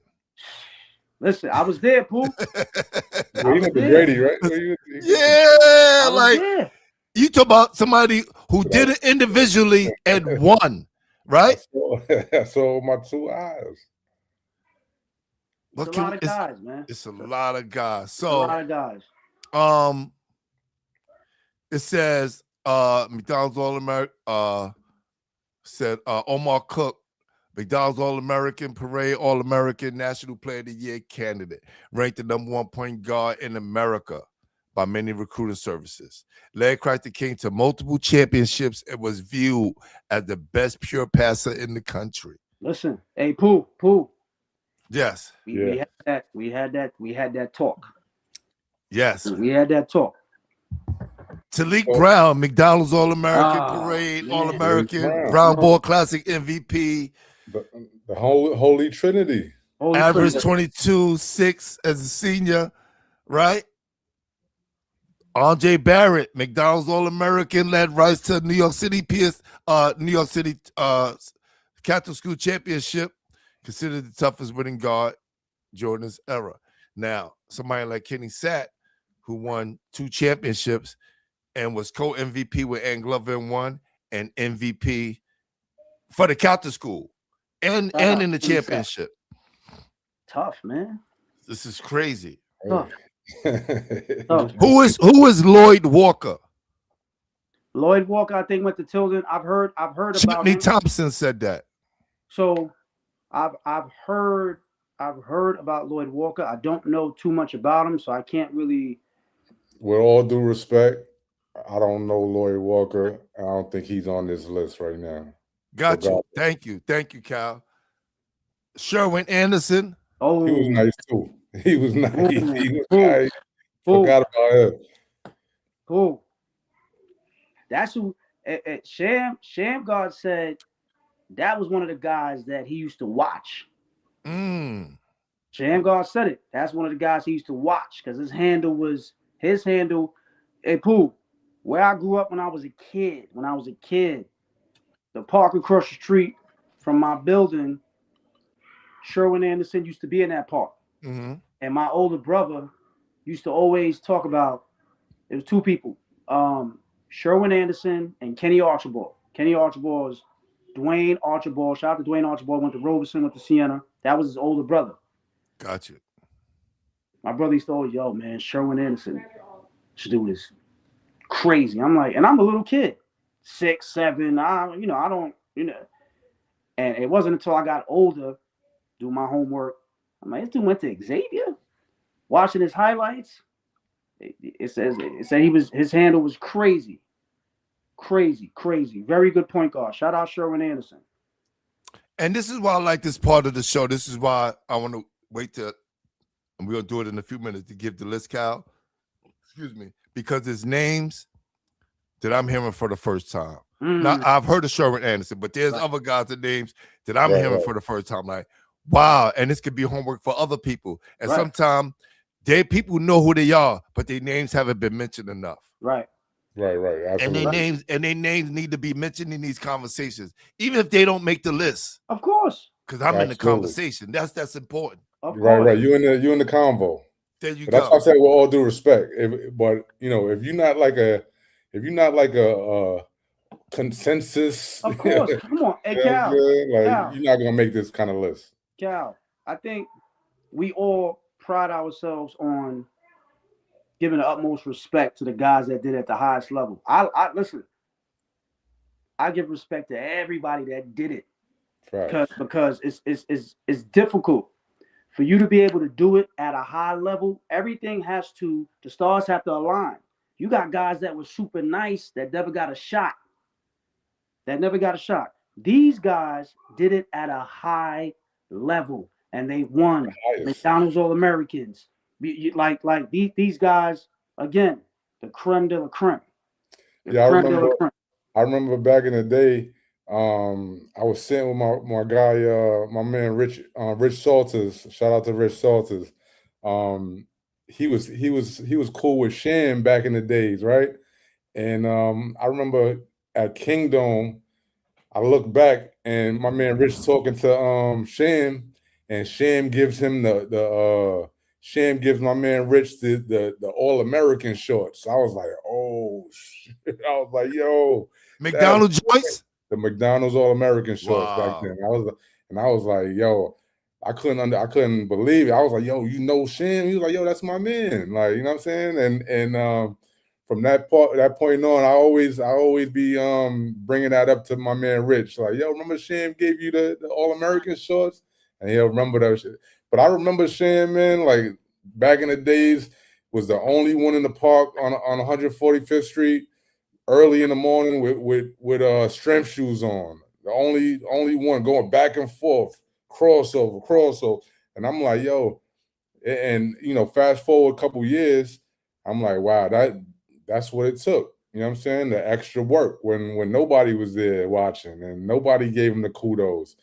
Listen, I was there, Pooh. Well, he went to Grady, right? Yeah, I was like there. you talk about somebody who did it individually and won, right? I saw with my 2 eyes. It's a lot of guys, man. It's a lot of guys. It's a lot of guys. It says McDonald's All-American said Omar Cook, McDonald's All-American, Parade All-American, National Player of the Year candidate, ranked the #1 point guard in America by many recruiting services. Led Christ the King to multiple championships and was viewed as the best pure passer in the country. Listen, hey, Pooh. Yes. We had that talk. Yes. We had that talk. Talik Brown, McDonald's All-American, Parade All-American, Brown Ball Classic MVP. The Holy Trinity. Average 22.6 as a senior, right? Andre Barrett, McDonald's All-American, led Rice to New York City Catholic School Championship, considered the toughest winning guard Jordan's era. Now, somebody like Kenny Satt, who won 2 championships and was co-MVP with Ann Glover in 1 and MVP for the Catholic School and in the championship. Tough, man. This is crazy. Tough. Who is Lloyd Walker? Lloyd Walker, I think, went to Tilden. I've heard about Sidney him. Thompson said that. So I've heard about Lloyd Walker. I don't know too much about him, so I can't really. With all due respect, I don't know Lloyd Walker. I don't think he's on this list right now. Got you. Thank you, Cal. Sherwin Anderson. Oh, he was nice too. He was nice. He was nice. Forgot about him. Who? That's who. Sham God said that was one of the guys that he used to watch. Sham God said it. That's one of the guys he used to watch because his handle. Hey, Pooh, where I grew up when I was a kid, the park across the street from my building, Sherwin Anderson used to be in that park. Mm-hmm. And my older brother used to always talk about, it was 2 people, Sherwin Anderson and Kenny Archibald. Kenny Archibald was Dwayne Archibald. Shout out to Dwayne Archibald. Went to Robeson, went to Siena. That was his older brother. Gotcha. My brother used to always, yo, man, Sherwin Anderson should do this. Crazy. I'm like, and I'm a little kid, 6, 7. I don't. And it wasn't until I got older, do my homework. I'm like, this dude went to Xavier. Watching his highlights, it said his handle was crazy. Very good point guard. Shout out Sherwin Anderson. And this is why I like this part of the show. This is why I want to wait till, and we'll do it in a few minutes, to give the list, Cal. Excuse me. Because there's names that I'm hearing for the first time. Now, I've heard of Sherwin Anderson, but there's other guys and names that I'm hearing for the first time. Like, wow, and this could be homework for other people. And sometimes people know who they are, but their names haven't been mentioned enough. Right. Absolutely. And their names need to be mentioned in these conversations, even if they don't make the list. Of course. Because I'm in the conversation. That's important. Right. You in the convo. There you go. That's why I said with all due respect. But if you're not like a consensus, of course. Come on, hey Cal, Cal, you're not gonna make this kind of list. Cal, I think we all pride ourselves on giving the utmost respect to the guys that did it at the highest level. I listen. I give respect to everybody that did it, because it's difficult for you to be able to do it at a high level. Everything the stars have to align. You got guys that were super nice that never got a shot. These guys did it at a high level, and they won. McDonald's All-Americans. Like these guys, again, the creme de la creme. I remember back in the day, I was sitting with my guy, my man Rich Salters. Shout out to Rich Salters. he was cool with Sham back in the days, right? And I remember at Kingdom, I look back and my man Rich talking to Sham, and Sham gives him Sham gives my man Rich the All American shorts. I was like, oh shit. I was like, yo, that's McDonald's joints. the McDonald's All American shorts back Wow. then. I was like, yo, I couldn't believe it. I was like, yo, you know Sham? He was like, yo, that's my man. Like, you know what I'm saying? And from that point on, I always be bringing that up to my man Rich. Like, yo, remember Sham gave you the All American shorts? And he'll remember that shit. But I remember Sham, man, like back in the days, was the only one in the park on 145th Street early in the morning with strength shoes on. The only one going back and forth, crossover. And I'm like, yo, and you know, fast forward a couple years, I'm like, wow, that's what it took. You know what I'm saying? The extra work when nobody was there watching and nobody gave him the kudos.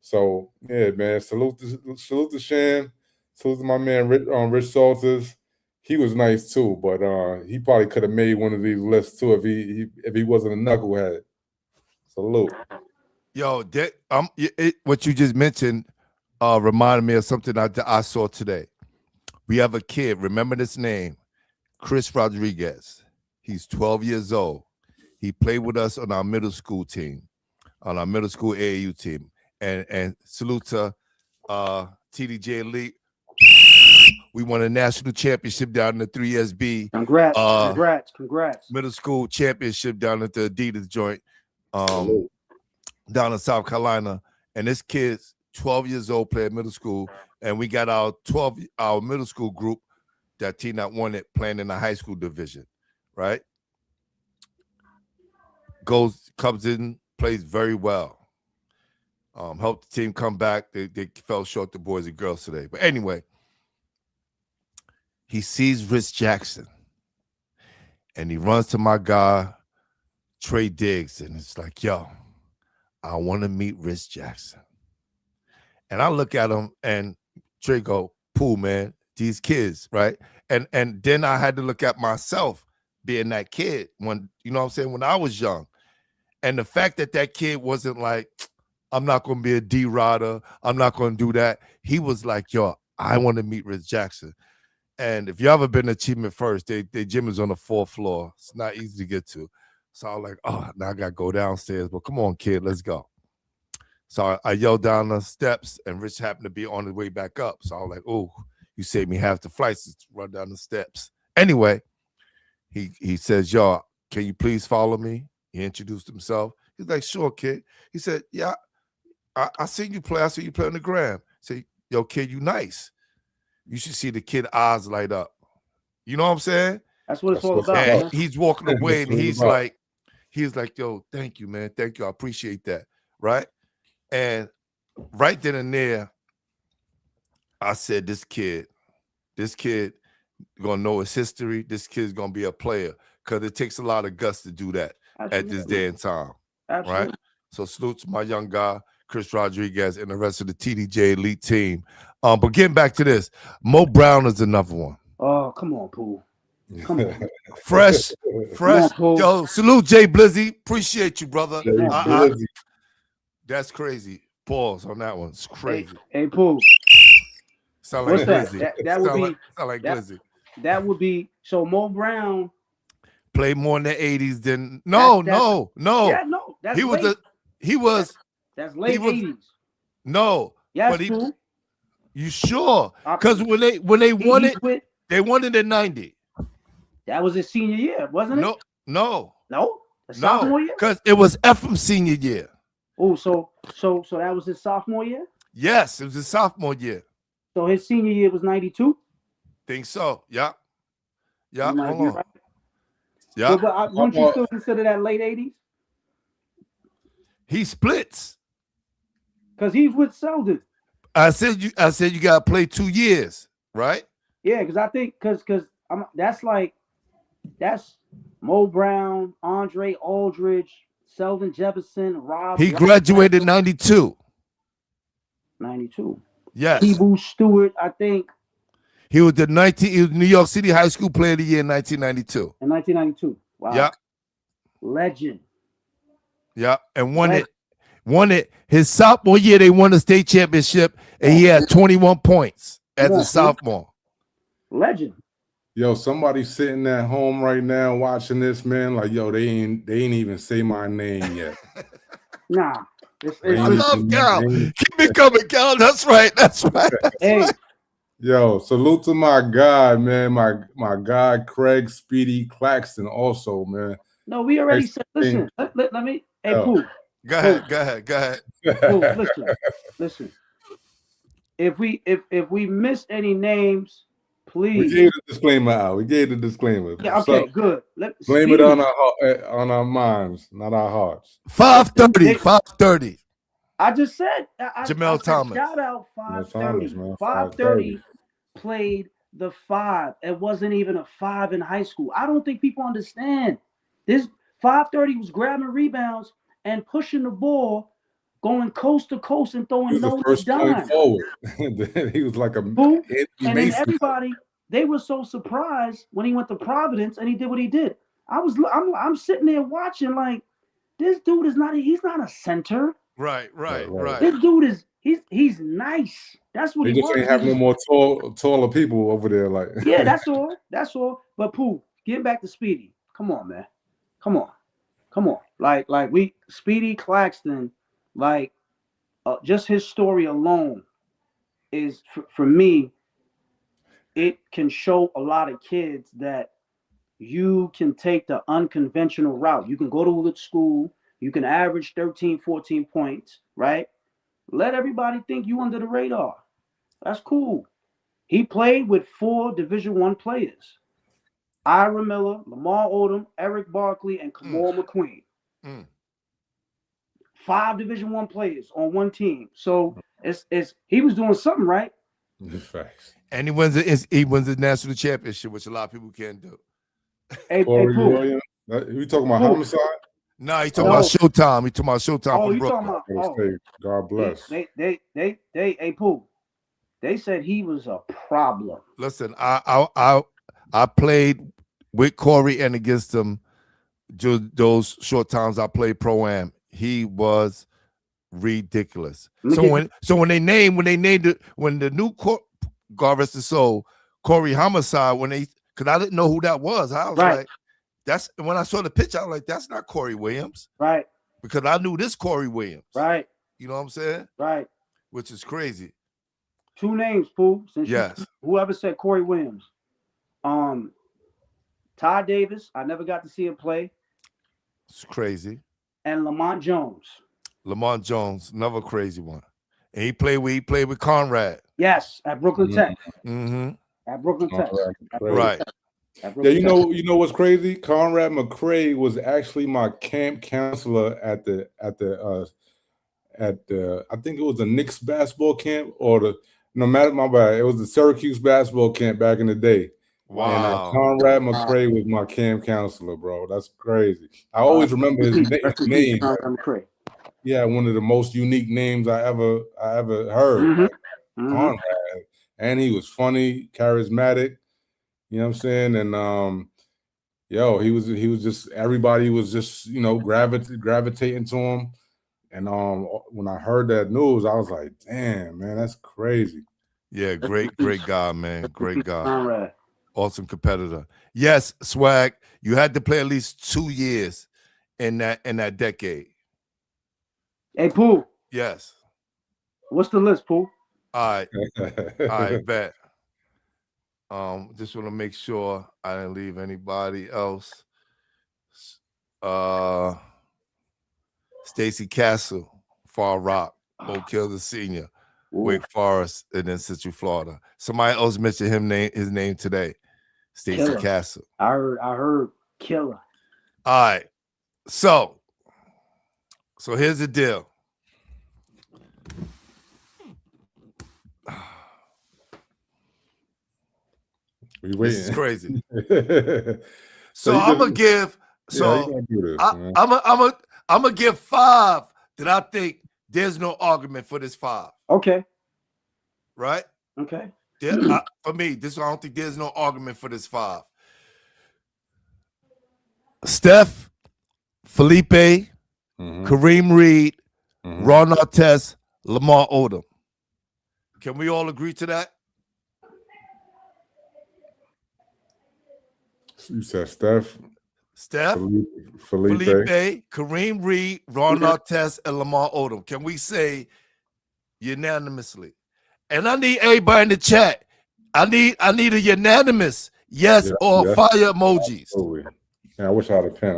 So yeah, man, salute to Sham, salute to my man Rich Salters. He was nice too, but he probably could have made one of these lists too if he wasn't a knucklehead. Salute. Yo, what you just mentioned reminded me of something I saw today. We have a kid. Remember this name, Chris Rodriguez. He's 12 years old. He played with us on our middle school team, on our middle school AAU team. And salute to TDJ Elite. We won a national championship down in the 3SB. Congrats. Middle school championship down at the Adidas joint down in South Carolina. And this kid's 12 years old, playing middle school. And we got our middle school group, that team that won it, playing in the high school division, right? Comes in, plays very well. Helped the team come back. They fell short, the boys and girls today. But anyway, he sees Rich Jackson, and he runs to my guy, Trey Diggs, and it's like, yo, I want to meet Rich Jackson. And I look at him, and Trey go, Pooh, man, these kids, right? And then I had to look at myself being that kid when, you know what I'm saying, when I was young. And the fact that kid wasn't like, I'm not going to be a D-Rodder. I'm not going to do that. He was like, yo, I want to meet Rich Jackson. And if you ever been to Achievement First, their gym is on the 4th floor. It's not easy to get to. So I was like, oh, now I got to go downstairs. But come on, kid, let's go. So I yelled down the steps, and Rich happened to be on his way back up. So I was like, oh, you saved me half the flights to run down the steps. Anyway, he says, yo, can you please follow me? He introduced himself. He's like, sure, kid. He said, yeah, I seen you play. I seen you play on the gram. Say, yo, kid, you nice. You should see the kid eyes light up. You know what I'm saying? That's what it's all about. And he's walking away, and he's like, yo, thank you, man. Thank you. I appreciate that. Right? And right then and there, I said, this kid gonna know his history. This kid's gonna be a player, because it takes a lot of guts to do that at this day and time. Absolutely. Right? So salute to my young guy, Chris Rodriguez, and the rest of the TDJ Elite team. But getting back to this, Mo Brown is another one. Oh, come on, Pooh. Come on. Fresh. On, Yo, salute Jay Blizzy. Appreciate you, brother. That's crazy. Pause on that one. It's crazy. Hey, Pooh. Sound like Glizzy. That would be sound like Glizzy. That would be so. Mo Brown played more in the 80s than no. Yeah, no. That's That's late 80s. No. Yes, but Pooh. You sure? Because when they won it, they won it in 90. That was his senior year, wasn't it? No. The sophomore year? Because it was Ephraim's senior year. Oh, so that was his sophomore year? Yes, it was his sophomore year. So his senior year was 92? Think so. Yeah. Hold on. Right. Yeah. But wouldn't you still consider that late 80s? He splits. Because he's with Selden. I said you got to play 2 years, right? Yeah, because I think that's Mo Brown, Andre Aldridge, Selden Jefferson, Rob. He graduated 92. 92. Yes. T-Boo Stewart, I think. He was he was New York City High School Player of the Year in 1992. In 1992. Wow. Yeah. Legend. Yeah. And won it. His sophomore year, they won the state championship, and he had 21 points as a sophomore. Legend. Yo, somebody sitting at home right now watching this, man. Like, yo, they ain't even say my name yet. Nah. I love Cal. Keep it coming, Cal. That's right. That's right. Hey. Yo, salute to my guy, man. My guy, Craig Speedy Claxton, also, man. No, we already said, listen, let me, hey, Pooh. Go ahead. Pooh, listen. If we miss any names, please. We gave the disclaimer out. Yeah, okay, good. Blame it on our minds, not our hearts. 5:30. I just said Jamel Thomas. Shout out 5:30. 5:30 played the 5. It wasn't even a 5 in high school. I don't think people understand. This 5:30 was grabbing rebounds and pushing the ball, going coast to coast and throwing nose down. He was like a and then everybody, they were so surprised when he went to Providence and he did what he did. I'm sitting there watching like, this dude is he's not a center. Right. This dude is he's nice. That's what they he just was. ain't have no more taller people over there. Like, yeah, that's all. But Pooh, getting back to Speedy. Come on, man. Come on. Like we Speedy Claxton, like just his story alone is for me. It can show a lot of kids that you can take the unconventional route. You can go to a school, you can average 13, 14 points, right? Let everybody think you under the radar. That's cool. He played with 4 Division I players. Ira Miller, Lamar Odom, Eric Barkley, and Kamal McQueen. 5 Division I players on one team. So he was doing something right. Facts. And he wins the national championship, which a lot of people can't do. Hey, Williams. You talking about Homicide? No, he talking about Showtime. He talking about Showtime from Brooklyn. God bless. Hey, Pooh. They said he was a problem. Listen, I played with Corey and against him those short times I played pro-am. He was ridiculous. When the new God rest his soul, Corey Homicide, because I didn't know who that was. I was like, that's when I saw the picture, I was like, that's not Corey Williams. Right. Because I knew this Corey Williams. Right. You know what I'm saying? Right. Which is crazy. 2 names, Pooh. Yes. Whoever said Corey Williams. Ty Davis, I never got to see him play. It's crazy. And Lamont Jones. Lamont Jones, another crazy one. And he played with Conrad. Yes, at Brooklyn Tech. Mm-hmm. At Brooklyn Tech. Right. Yeah, you know what's crazy? Conrad McCray was actually my camp counselor at the I think it was the Knicks basketball camp or my bad. It was the Syracuse basketball camp back in the day. Wow. And Conrad McCray was my camp counselor, bro. That's crazy. I always remember his name. McCray. Yeah, one of the most unique names I ever heard. Like, Conrad. And he was funny, charismatic. You know what I'm saying? And he was just, everybody was just, gravitating to him. And when I heard that news, I was like, damn, man, that's crazy. Yeah, great guy, man. Great guy. Conrad. Awesome competitor. Yes, Swag, you had to play at least 2 years in that decade. Hey, Pooh. Yes. What's the list, Pooh? All right, bet. Just want to make sure I didn't leave anybody else. Stacy Castle, Far Rock, Oak Hill the Senior, Wake Forest, and then Central Florida. Somebody else mentioned his name today. Stacy Castle. I heard killer. All right. So here's the deal. This is crazy. So I'm gonna give. I'm gonna give 5 that I think there's no argument for this 5. Okay. Right. Okay. For me, I don't think there's no argument for this 5. Steph, Felipe, Kareem Reed, Ron Artest, Lamar Odom. Can we all agree to that? You said Steph, Felipe, Kareem Reed, Ron Artest, and Lamar Odom. Can we say unanimously? And I need everybody in the chat. I need a unanimous yes or fire emojis. Absolutely. Yeah, I wish I had a pen.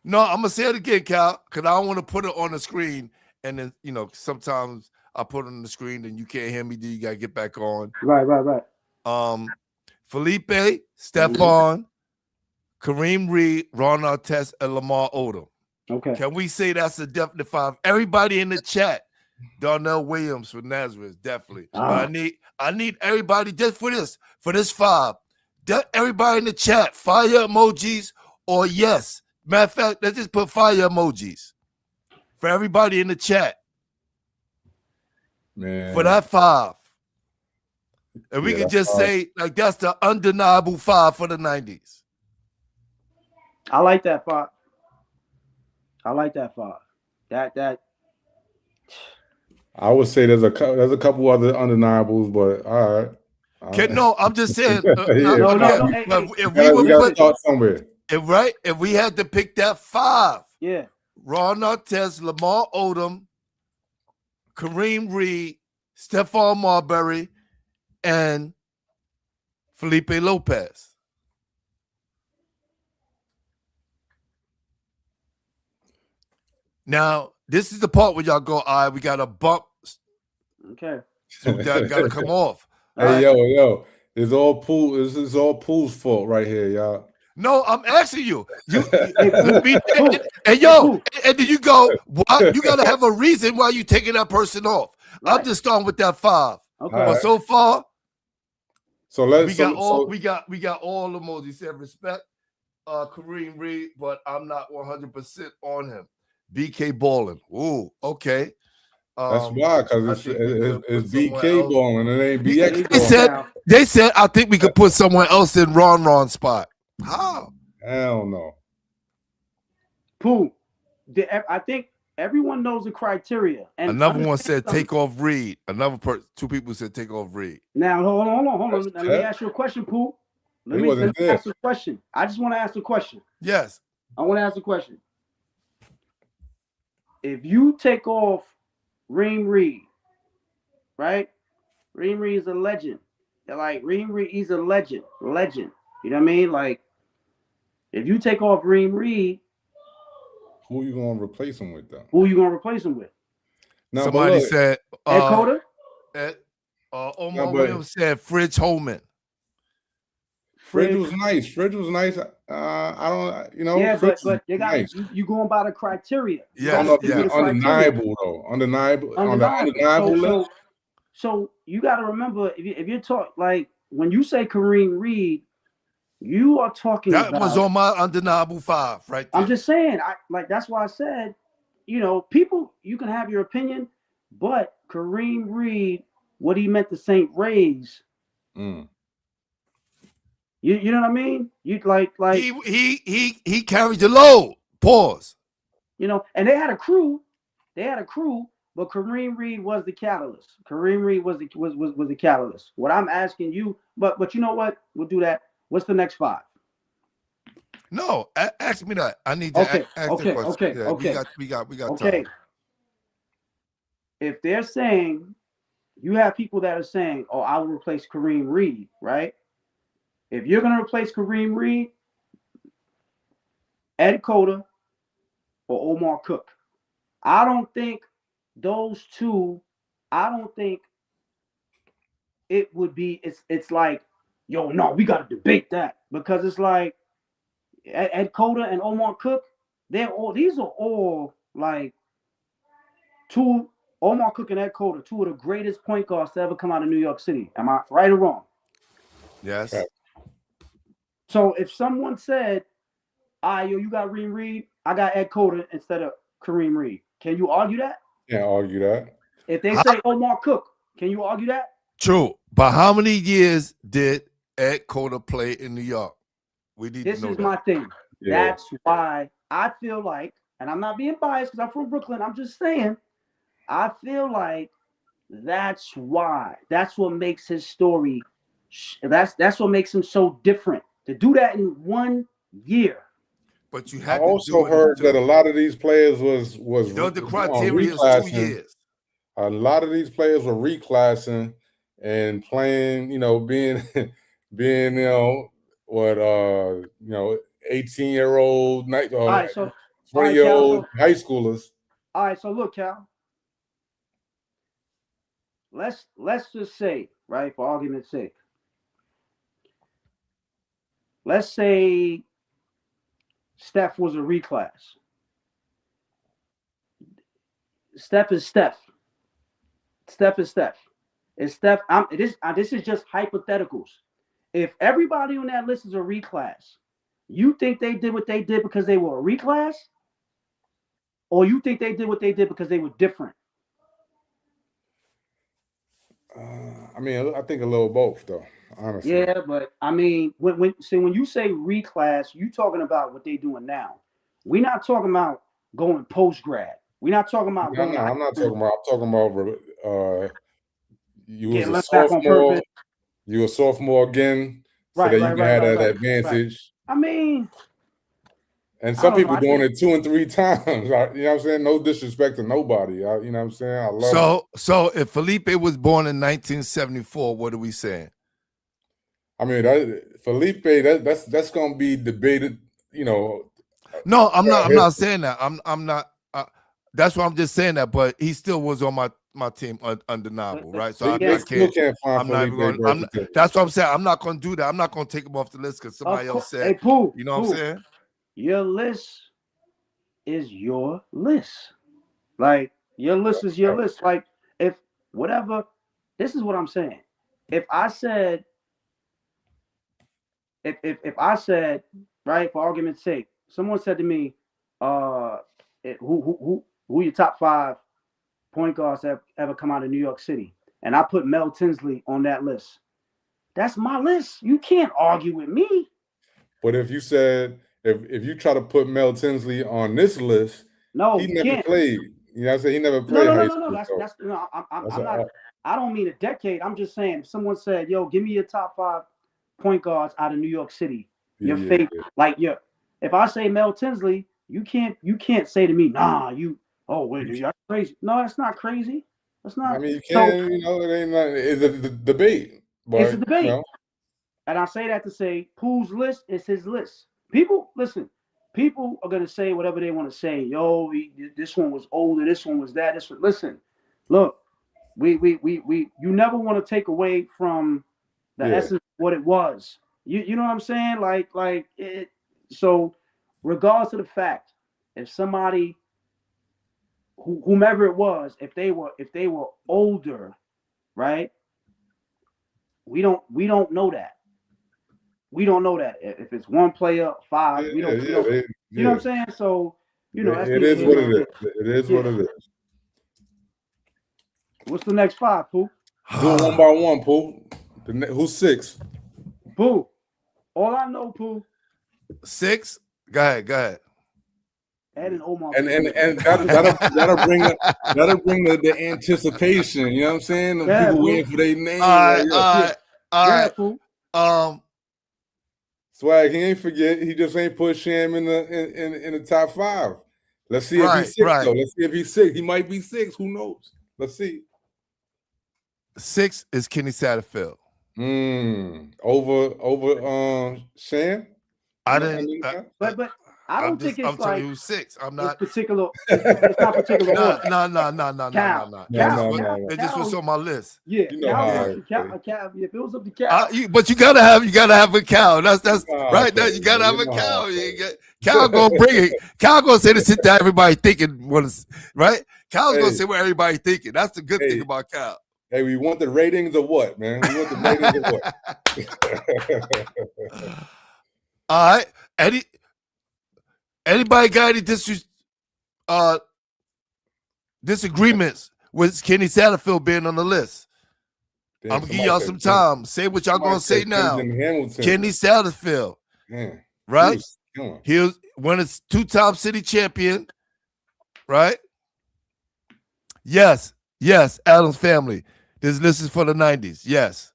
No, I'm gonna say it again, Cal, because I don't want to put it on the screen. And then sometimes I put it on the screen and you can't hear me. Then you gotta get back on. Right. Felipe, Stephon, Kareem Reed, Ron Artest, and Lamar Odom. Okay. Can we say that's a definite 5? Everybody in the chat. Darnell Williams for Nazareth, definitely. But I need everybody just for this 5. Everybody in the chat, fire emojis or yes. Matter of fact, let's just put fire emojis for everybody in the chat. Man. For that 5. And we can just say, like, that's the undeniable 5 for the 90s. I like that 5. That I would say there's a couple other undeniables, but all right. No, I'm just saying. If we gotta start somewhere. If we had to pick that 5, yeah, Ron Artest, Lamar Odom, Kareem Reed, Stephon Marbury, and Felipe Lopez. Now, this is the part where y'all go, all right, we got a bump. Okay. So that got to come off. Hey, yo. This is all Pool's fault right here, y'all. No, I'm asking you. And then you go, why? You got to have a reason why you taking that person off. Right. I'm just starting with that 5. Okay. But so far, we got all the emojis. Said respect Kareem Reed, but I'm not 100% on him. BK Ballin. Ooh, okay. That's why, because it's BK balling, it ain't BX balling. They said I think we could put someone else in Ron spot. How? Hell no. Pooh, I think everyone knows the criteria. And another one said take off Reed. Two people said take off Reed. Now hold on. Let me ask you a question, Pooh. Let me ask a question. I just want to ask a question. Yes. I want to ask a question. If you take off Reem Reed, right? Reem Reed is a legend. Like Reem Reed, he's a legend. You know what I mean? Like, if you take off Reem Reed, who are you gonna replace him with, though? Now, somebody said Ed Cota. Omar Williams said Fridge Holman. Fridge was nice. I don't, Yeah, but you got you going by the criteria. Yeah, undeniable though. Undeniable on the undeniable list. So you got to remember, if you're talking like when you say Kareem Reed, you are talking that about, was on my undeniable 5, right there. I'm just saying, that's why I said, people, you can have your opinion, but Kareem Reed, what he meant to St. Ray's. You know what I mean? You like he carried the load. Pause. And they had a crew, but Kareem Reed was the catalyst. Kareem Reed was the catalyst. What I'm asking you, but you know what? We'll do that. What's the next 5? No, ask me that. I need to ask the question. Okay. We got okay. time. If they're saying, you have people that are saying, "Oh, I will replace Kareem Reed," right? If you're going to replace Kareem Reed, Ed Cota or Omar Cook, I don't think those two, it would be, it's like, yo, no, we got to debate that, because it's like Ed Cota and Omar Cook, these are all like Omar Cook and Ed Cota, 2 of the greatest point guards to ever come out of New York City. Am I right or wrong? Yes. Okay. So if someone said, you got Reem Reed, I got Ed Cota instead of Kareem Reed, can you argue that? Can't argue that. If they say Omar Cook, can you argue that? True. But how many years did Ed Cota play in New York? We need This to know is that. my thing. Yeah. That's why I feel like, and I'm not being biased because I'm from Brooklyn. I'm just saying, I feel like that's why. That's what makes his story. That's what makes him so different. To do that in 1 year. But you I had to also do it heard that a until lot of these players was the on criteria is 2 reclassing. years. A lot of these players were reclassing and playing, being being, 18-year-old, All right, so all right, Cal. 20-year-old So high schoolers. all right, so look, Cal. Let's just say, right, for argument's sake, let's say Steph was a reclass. Steph is Steph. Steph is Steph. Is Steph? This is just hypotheticals. If everybody on that list is a reclass, you think they did what they did because they were a reclass, or you think they did what they did because they were different? I think a little both, though. Honestly. Yeah, but I mean, when you say reclass, you talking about what they doing now. We're not talking about going post grad. We're not talking about No, going. I'm not talking about. I'm talking about you was getting a left back on sophomore. purpose. You were a sophomore again, so Right, that you right, can right, have right, that right, advantage. I mean, And I some don't know. people I doing think it 2 and 3 times. You know what I'm saying? No disrespect to nobody. You know what I'm saying? I love it. So if Felipe was born in 1974, what are we saying? I mean, Felipe, that's gonna be debated. No, I'm not saying that. I'm not. That's why I'm just saying that. But he still was on my team, undeniable, right? So They I still can't. can't find I'm not Felipe even going. That's what I'm saying. I'm not going to do that. I'm not going to take him off the list because somebody else said. Hey, Pooh, you know what I'm saying? Your list is your list. Like your list is your list. Like if whatever. This is what I'm saying. If I said, if I said, right, for argument's sake, someone said to me, who your top 5 point guards that ever come out of New York City, and I put Mel Tinsley on that list. That's my list. You can't argue with me. But if you said if you try to put Mel Tinsley on this list, No, he you never can't. played. You know what I'm saying? He never No, played no, no, high no, no. school. That's no. I'm That's not. I don't mean a decade. I'm just saying. If someone said, "Yo, give me your top 5 point guards out of New York City," your favorite, like your. If I say Mel Tinsley, you can't say to me, "Nah, you. Oh wait, that's crazy." No, that's not crazy. That's not. I mean, you So can. It ain't not. It's a debate. But it's a debate. And I say that to say, Pooh's list is his list. People, listen, people are gonna say whatever they want to say. Yo, this one was older. This one was that. This one. Listen, look, you never want to take away from the essence of what it was. You know what I'm saying? Like it. So, regardless of the fact, if somebody, whomever it was, if they were older, right? We don't know that. We don't know that if it's one player, 5. We don't. You know what I'm saying? So that's it neither is here what nor it there. is. It is what it is. What's the next 5, Pooh? Do it one by one, Pooh. Who's 6? Pooh. All I know, Pooh. 6. Go ahead. Ed and Omar. And that'll bring the anticipation. You know what I'm saying? The people waiting for their name. All right. Swag, he ain't forget. He just ain't put Sham in the top 5. Let's see if he's 6 though. Let's see if he's 6. He might be 6. Who knows? Let's see. 6 is Kenny Satterfield. Over Sham. I didn't. But I don't think it's I'm like telling you 6. I'm not. It's particular. It's not particular order. No. It just was on my list. Yeah, you know how Cal, if it was up to Cal, but you gotta have a cow. That's right. Now you gotta have a cow. Cal gonna bring it. Cal gonna say to sit down. Everybody thinking what is right. Cal's gonna say what everybody thinking. That's the good thing about Cal. Hey, we want the ratings of what, man? We want the ratings of what? All right. Anybody got any disagreements with Kenny Satterfield being on the list? I'm gonna give y'all some time. Say what y'all gonna say now. Hamilton. Kenny Satterfield, Man, right? He was when it's two-time city champion, right? Yes, Adams Family. This list is for the 90s. Yes.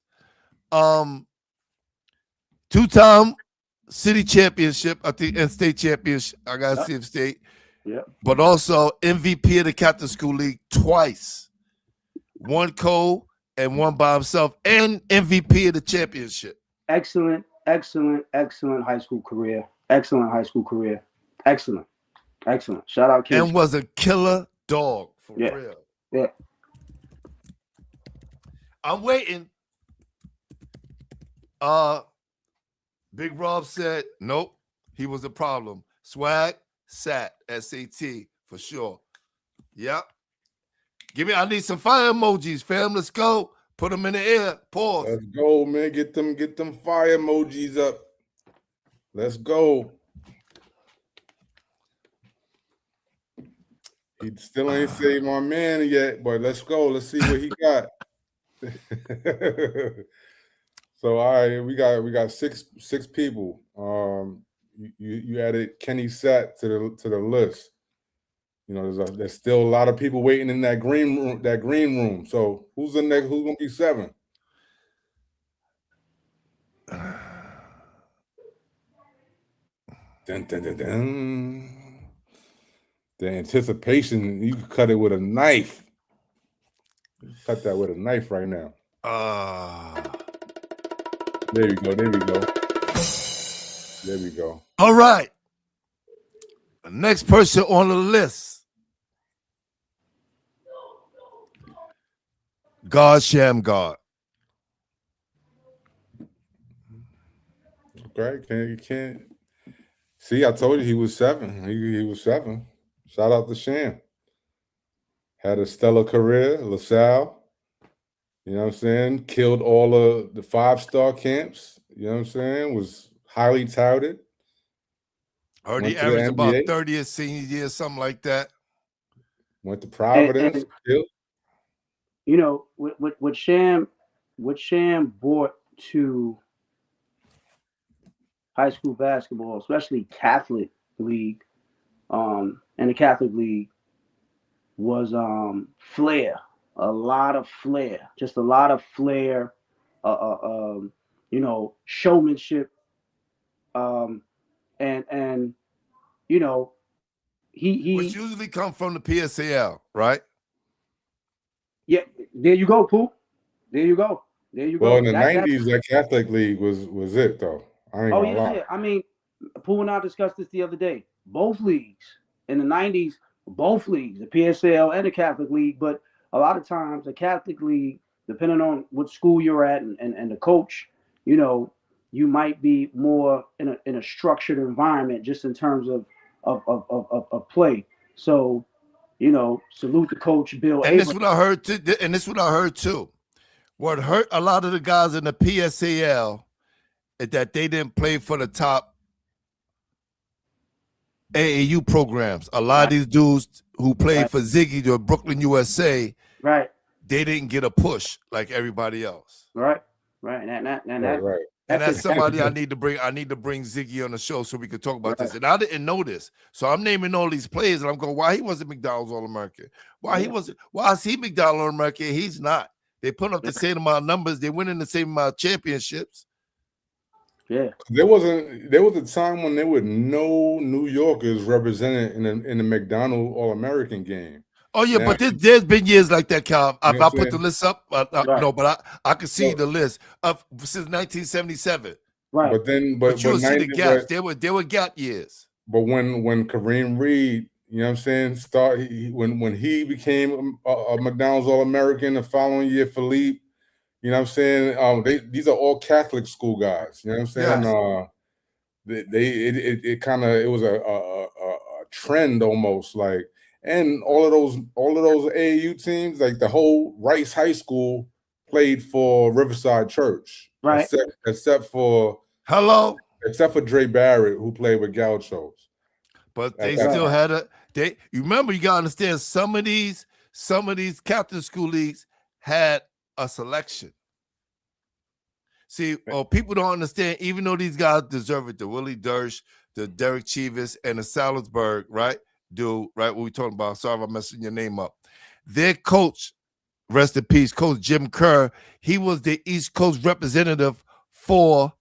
Two-time city championship, I think, and state championship. I gotta see if state. Yeah. But also MVP of the Captain School League twice. One co and one by himself, and MVP of the championship. Excellent high school career. Excellent. Shout out, Ken. And was a killer dog for real. Yeah. I'm waiting. Big Rob said nope. He was a problem. Swag sat SAT for sure. Yep. I need some fire emojis, fam. Let's go. Put them in the air. Pause. Let's go, man. Get them fire emojis up. Let's go. He still ain't saved my man yet, but let's go. Let's see what he got. So all right, we got six people. You added Kenny Sat to the list. You know, there's still a lot of people waiting in that green room. So who's the next? Who's gonna be 7? Dun, dun, dun, dun. The anticipation, you can cut it with a knife. Cut that with a knife right now. There we go. All right. The next person on the list. God Shamgar. Okay, you can't. See, I told you he was 7. He was 7. Shout out to Sham. Had a stellar career, LaSalle. You know what I'm saying? Killed all of the 5-star camps. You know what I'm saying? Was highly touted. Heard he averaged about 30 his senior year, something like that. Went to Providence. And, you know, what Sham brought to high school basketball, especially Catholic League, and the Catholic League, was flair. A lot of flair. Just a lot of flair. You know, showmanship. And you know, he which usually come from the PSAL, right? Yeah, there you go, Pooh. There you go. Well, in the 90s, that Catholic League was it though. I ain't gonna lie. Yeah. I mean, Pooh and I discussed this the other day. Both leagues in the 90s, both leagues, the PSAL and the Catholic League, but a lot of times the Catholic League, depending on what school you're at and the coach, you know, you might be more in a structured environment just in terms of play. So, you know, salute the coach, Bill. And this is what I heard too. What hurt a lot of the guys in the PSAL is that they didn't play for the top AAU programs. A lot of these dudes who played for Ziggy or Brooklyn USA, right, they didn't get a push like everybody else. Right. And that's somebody I need to bring Ziggy on the show so we could talk about this. And I didn't know this. So I'm naming all these players and I'm going, why he wasn't McDonald's All-American? Why is he McDonald's All-American? He's not. They put up the same amount of numbers. They winning the same amount of championships. Yeah. There was a time when there were no New Yorkers represented in the McDonald's All-American game. Oh yeah, now, but there's been years like that, Cal. I put the list up. No, but I can see the list of since 1977. Right. But you'll see the gaps. There were gap years. But when Kareem Reed, you know what I'm saying, when he became a McDonald's All-American the following year, Philippe, you know what I'm saying, these are all Catholic school guys. You know what I'm saying? Yes. It was a trend almost like. And all of those AAU teams, like the whole Rice High School, played for Riverside Church, right? Except for Dre Barrett, who played with Gauchos. But they still had you remember, you gotta understand, some of these Captain School leagues had a selection. See, people don't understand, even though these guys deserve it, the Willie Dersh, the Derek Chivas, and the Salisbury, right? Right? What we talking about. Sorry if I'm messing your name up. Their coach, rest in peace, Coach Jim Kerr, he was the East Coast representative for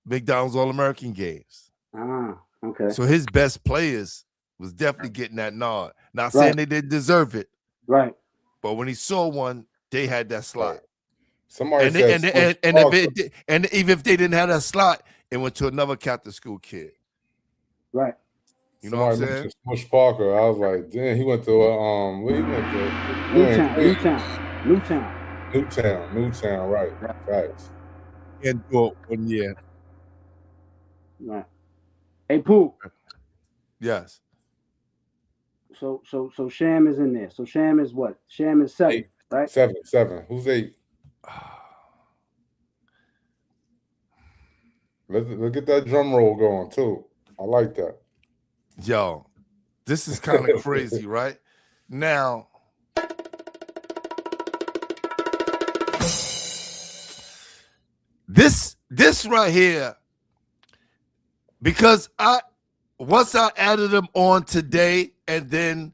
McDonald's All-American games. Okay. So his best players was definitely getting that nod. Not saying they didn't deserve it. Right. But when he saw one, they had that slot. Somebody and said, even if they didn't have that slot, it went to another Catholic school kid. Right. You know what I'm saying? Smush Parker. I was like, damn, he went to where he went to? Newtown, right. Facts. And do it 1 year. Right. Hey, Pooh. Yes. So Sham is in there. So Sham is what? Sham is 7, right? 7. Who's 8? Let's get that drum roll going too. I like that. Yo, this is kind of crazy, right? Now, this right here, because once I added them on today, and then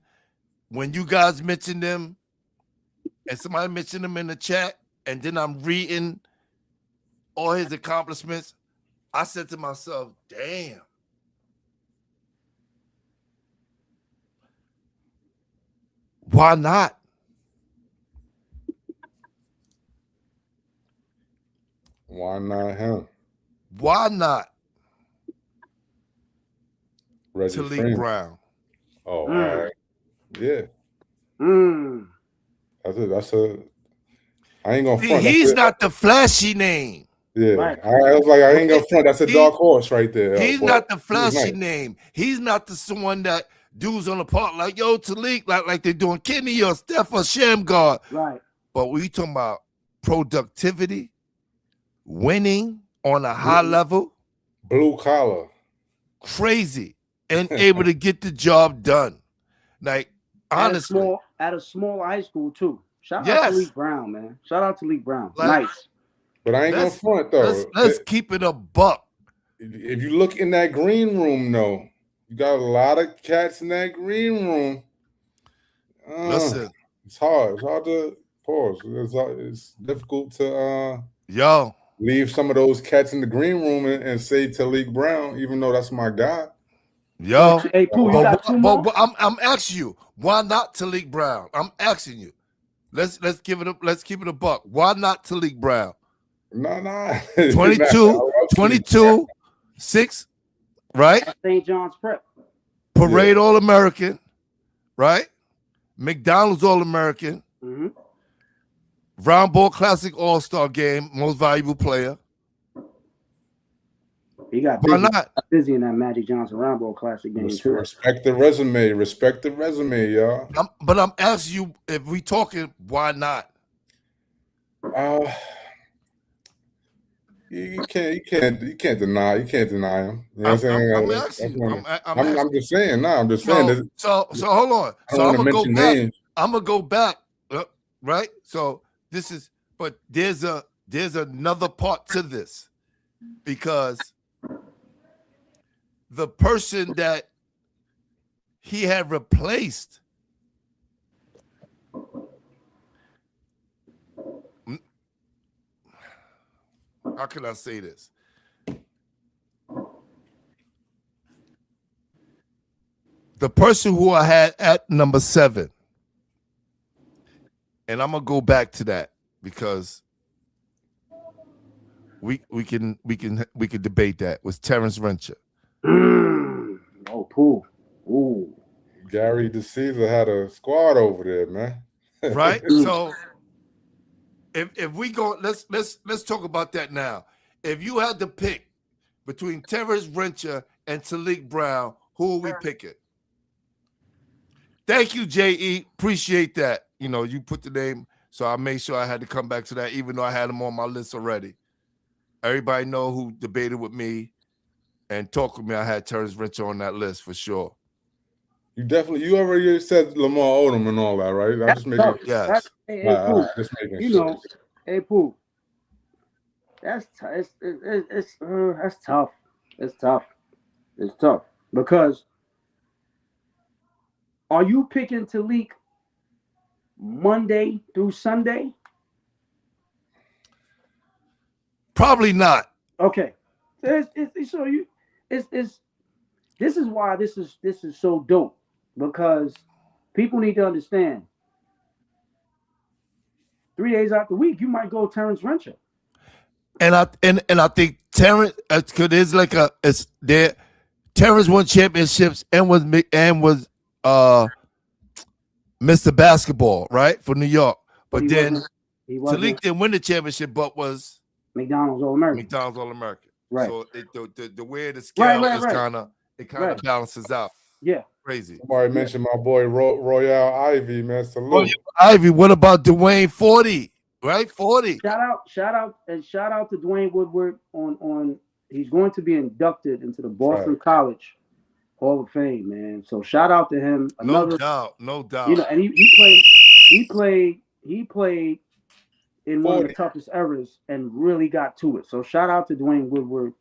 when you guys mentioned them, and somebody mentioned them in the chat, and then I'm reading all his accomplishments, I said to myself, damn. Why not? Why not him? Why not Reggie Talik Freeman. Brown? Oh, all right. Yeah. That's a. I ain't gonna See, front. he's not the flashy name. Yeah, Right. I was like, I ain't gonna front. That's a dark horse right there. He's not the flashy name. He's not the someone that dudes on the park like, yo, Talik, like they're doing Kenny or Steph or Shamgar. Right. But when you talking about productivity, winning on a high level, blue collar, crazy, and able to get the job done. Like, honestly. At a small high school, too. Shout out to Talik Brown, man. Shout out to Talik Brown. Like, nice. But I ain't gonna front, though. Let's keep it a buck. If you look in that green room, though, you got a lot of cats in that green room. Listen. It's hard. It's hard to pause. It's difficult to leave some of those cats in the green room and say Talik Brown, even though that's my guy. Yo, hey, Pooh, you got 2 more? But I'm asking you, why not Talik Brown? I'm asking you. Let's keep it a buck. Why not Talik Brown? No. 22, 6, right? St. John's Prep. Parade All-American, right? McDonald's All-American. Mm-hmm. Round Ball Classic All-Star Game, most valuable player. He got busy in that Magic Johnson Round Ball Classic game too. Respect the resume, y'all. But I'm asking you, if we talking, why not? You can't deny him. You know what I'm saying? I'm asking you. I'm just saying. I'm just saying. So hold on. So I'm gonna go back. I'm gonna go back. Right. So this is, but there's another part to this, because the person that he had replaced how can I say this? The person who I had at number 7, and I'm gonna go back to that because we can debate that, was Terrence Rencher. Oh, Pooh. Ooh. Gary DeCesar had a squad over there, man. Right? So if we go, let's talk about that now. If you had to pick between Terrence Rencher and Talik Brown, who are we picking? Thank you, J.E. Appreciate that. You know, you put the name, so I made sure I had to come back to that, even though I had him on my list already. Everybody know who debated with me and talked with me. I had Terrence Rencher on that list for sure. You already said Lamar Odom and all that, right? I'm just making yes. Hey, Pooh. just making you know, hey, Pooh. that's that's tough. It's tough. It's tough because are you picking Talik Monday through Sunday? Probably not. Okay, so it's this is why this is so dope because people need to understand. 3 days out the week, you might go Terrence Rencher. And I think Terrence, cause there's like it's there. Terrence won championships and was Mr. Basketball, right, for New York. But then Talik didn't win the championship, but was McDonald's All-American. McDonald's All-American. Right. So the way the scale is kind of balances out. Yeah. Crazy. Somebody mentioned my boy Royale Ivy, man. Salute. Ivy, what about Dwayne 40? Right? 40. Shout out to Dwayne Woodward on he's going to be inducted into the Boston College Hall of Fame, man. So shout out to him. No doubt. You know, and he played in one of the toughest eras and really got to it. So shout out to Dwayne Woodward,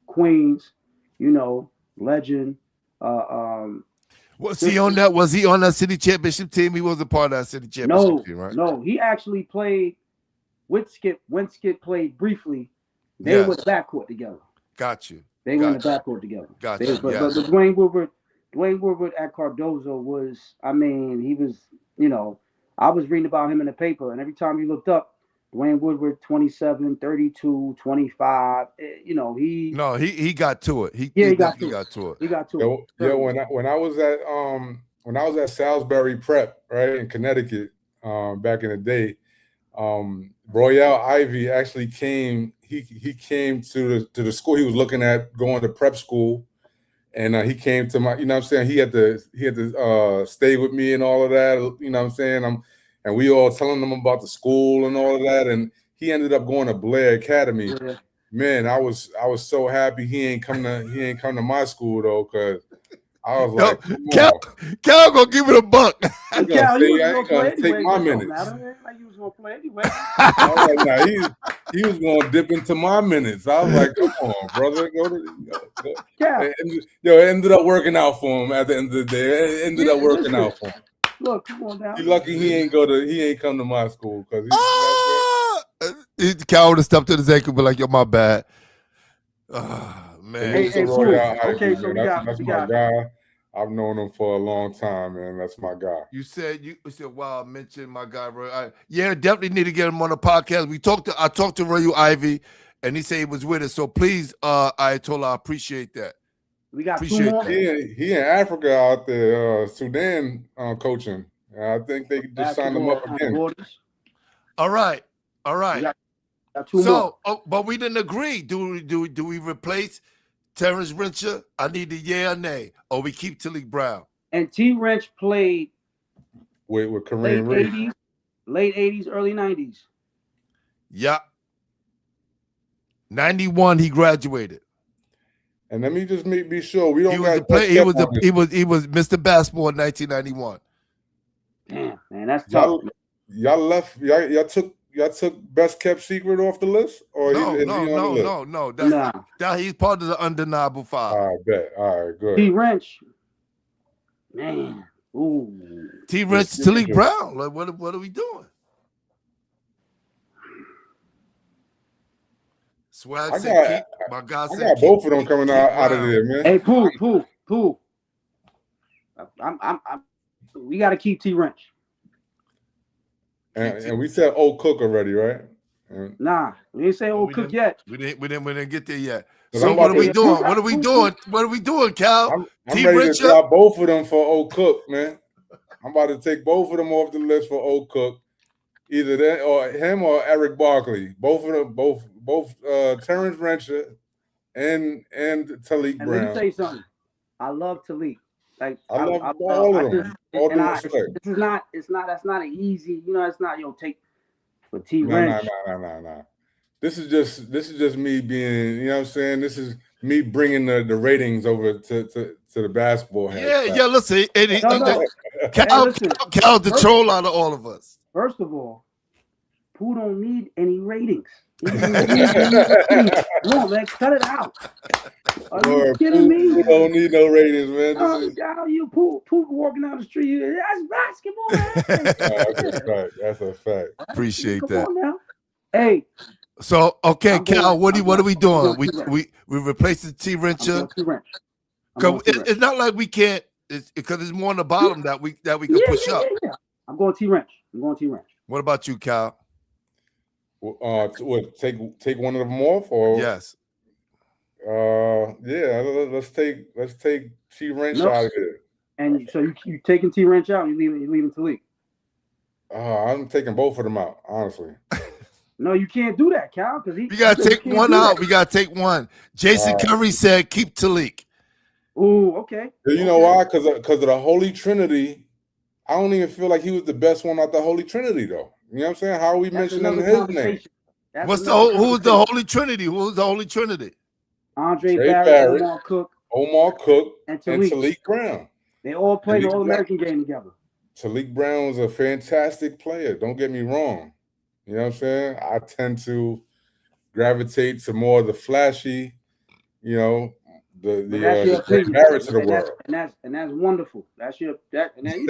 Queens, you know, legend. Was he on that city championship team? He wasn't part of that city championship team, right? No, he actually played with Skip. When Skip played briefly, they were backcourt together. Got you. They were in the backcourt together. Got you. But Dwayne Woodward at Cardozo was, I mean, he was, you know, I was reading about him in the paper, and every time you looked up, Dwayne Woodward, 27, 32, 25, you know, he got to it. He got to it. He got to it. Yeah, when I was at Salisbury Prep, right, in Connecticut, back in the day, Royale Ivy actually came. He came to the school. He was looking at going to prep school, and he came to my. You know what I'm saying? He had to stay with me and all of that. You know what I'm saying? And we all telling him about the school and all of that. And he ended up going to Blair Academy. Yeah. Man, I was so happy he ain't come to my school though, because I was like, Cal gonna give it a buck. Cal, you was gonna take my minutes. Like you was gonna play anyway. I was like, nah, he was gonna dip into my minutes. I was like, come on, brother, go. Yeah. It ended up working out for him at the end of the day. It ended up working out for him. Look, come on down. He lucky he ain't come to my school because Cal would have stepped to his ankle, but like, yo, my bad. Man. Hey, so that's my guy. I've known him for a long time, man. That's my guy. You said wow, I mentioned my guy, Roy. Yeah, definitely need to get him on the podcast. I talked to Roy Ivy, and he said he was with us. So please, Ayatollah, I appreciate that. We got appreciate 2 more. He in Africa out there, Sudan, coaching. I think they just signed him up again. All right. We got 2 more. But we didn't agree. Do we replace Terrence Rencher? I need the yeah or nay. Or we keep Talik Brown. And T. Wrench played with Kareem Reed. Late 80s, early 90s. Yeah. 91 he graduated. And let me just be sure we don't he was Mr. Basketball in 1991. Damn, man, that's tough. Y'all took Best Kept Secret off the list? Or no. He's part of the undeniable 5. I bet. All right, good. T. Wrench. Man. Ooh. T. Wrench, Talik Brown. Like, what are we doing? Swag said my guy said I got both of them coming out of there, man. Hey, Pooh. We got to keep T. Wrench. And we said Old Cook already, right? Nah, we didn't say Old Cook yet. We didn't get there yet. So what are we doing? What are we doing, Cal? I'm ready to drop both of them for Old Cook, man. I'm about to take both of them off the list for Old Cook. Either that or him or Eric Barkley. Both of them, both Terrence Rencher and Talik Brown. Let me tell you something. I love Talik. Like I love all of them. That's not an easy, it's not take for T Wrench. No. This is just me being, you know what I'm saying? This is me bringing the ratings over to the basketball. Yeah, listen. Cal the troll out of all of us. First of all, Pooh don't need any ratings. He doesn't need any ratings. Come on, man, cut it out. Are you Lord, kidding me? Pooh don't need no ratings, man. Pooh walking down the street. That's basketball, man. That's a fact. That's a fact. Appreciate Come that. on now. Hey. So okay, I'm Cal, going- what are we doing? I'm going We replaced the T-wrencher. T-wrench. It's not like we can't. It's because it's more on the bottom that we can push up. Yeah. I'm going T-wrench. What about you, Cal? What? Take one of them off, or Yes. Yeah. Let's take T-wrench out of here. And so you taking T-wrench out, and you leaving Talik. I'm taking both of them out, honestly. No, you can't do that, Cal. Because we gotta take one out. We gotta take one. Jason Curry said keep Talik. Ooh, okay. You know why? Because of the Holy Trinity. I don't even feel like he was the best one out the Holy Trinity, though. You know what I'm saying? How are we mentioning his name? Who's the Holy Trinity? Who's the Holy Trinity? Andre Barrett, Omar Cook, and Talik. Talik Brown. They all played the All-American game together. Talik Brown was a fantastic player. Don't get me wrong. You know what I'm saying? I tend to gravitate to more of the flashy, the Barretts of the world. And that's wonderful. That's your opinion.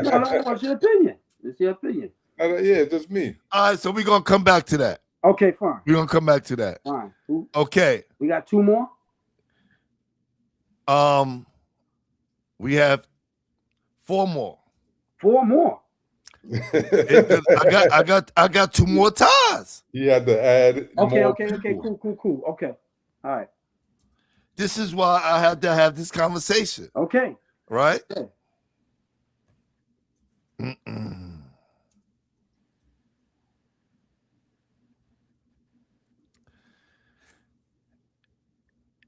No, what's your opinion? It's your opinion. Yeah, just me. All right, so we're gonna come back to that. Okay, fine. We're gonna come back to that. Fine. Okay. We got two more. We have four more. I got two more ties. You had to add. Okay. Cool. Okay. All right. This is why I had to have this conversation. Okay. Right? Okay.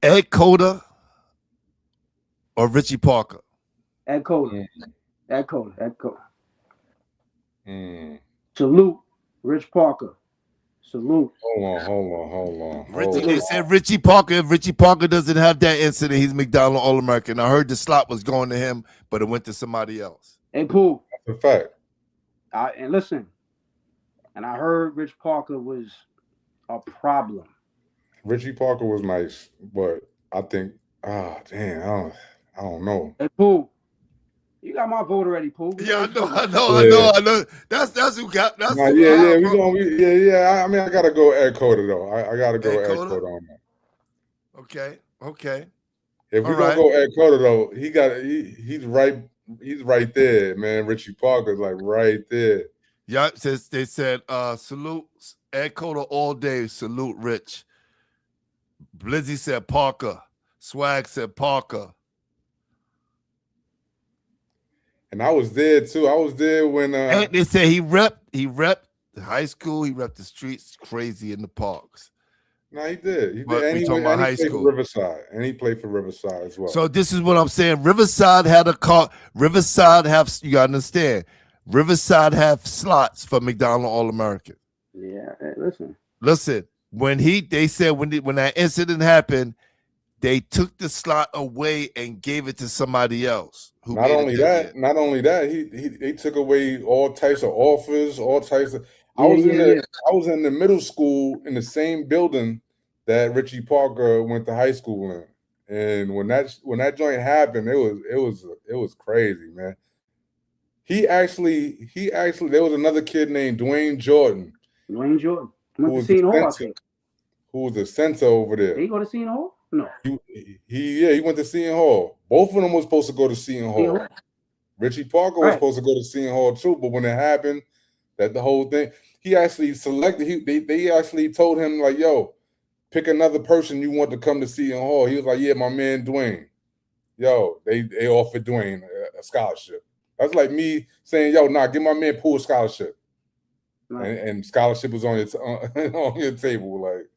Ed Cota or Richie Parker? Ed Cota. Salute, Rich Parker. Salute. Hold on. They said Richie Parker. If Richie Parker doesn't have that incident, he's McDonald All-American. I heard the slot was going to him, but it went to somebody else. Hey, Pooh. That's a fact. And listen, and I heard Rich Parker was a problem. Richie Parker was nice, but I think, I don't know. Hey, Pooh. You got my vote already, Pooh. Yeah, I know. That's who got. That's I mean, I gotta go Ed Cota though. I gotta go Ed Cota on that. Okay. If we're gonna go Ed Cota though, he's right there, man. Richie Parker's like right there. Yeah, they said salute Ed Cota all day. Salute Rich. Blizzy said Parker. Swag said Parker. And I was there too. I was there when and they said he repped high school, he repped the streets crazy in the parks. No, he did. And he played for Riverside. And he played for Riverside as well. So this is what I'm saying. Riverside had a car. Riverside you gotta understand. Riverside have slots for McDonald All-American. Yeah, listen. When they said when that incident happened, they took the slot away and gave it to somebody else. Not only that, they took away all types of offers, all types of. I was in the middle school in the same building that Richie Parker went to high school in, and when that joint happened, it was crazy, man. He actually there was another kid named Dwayne Jordan. Who was the censor over there. Did he go to Seton Hall? No. He went to Seton Hall. Both of them were supposed to go to Seton Hall. Richie Parker was supposed to go to Seton Hall too, but when it happened, that the whole thing, he actually selected. They actually told him like, "Yo, pick another person you want to come to Seton Hall." He was like, "Yeah, my man Dwayne." Yo, they offered Dwayne a scholarship. That's like me saying, "Yo, give my man Pooh a scholarship," and scholarship was on your table. Like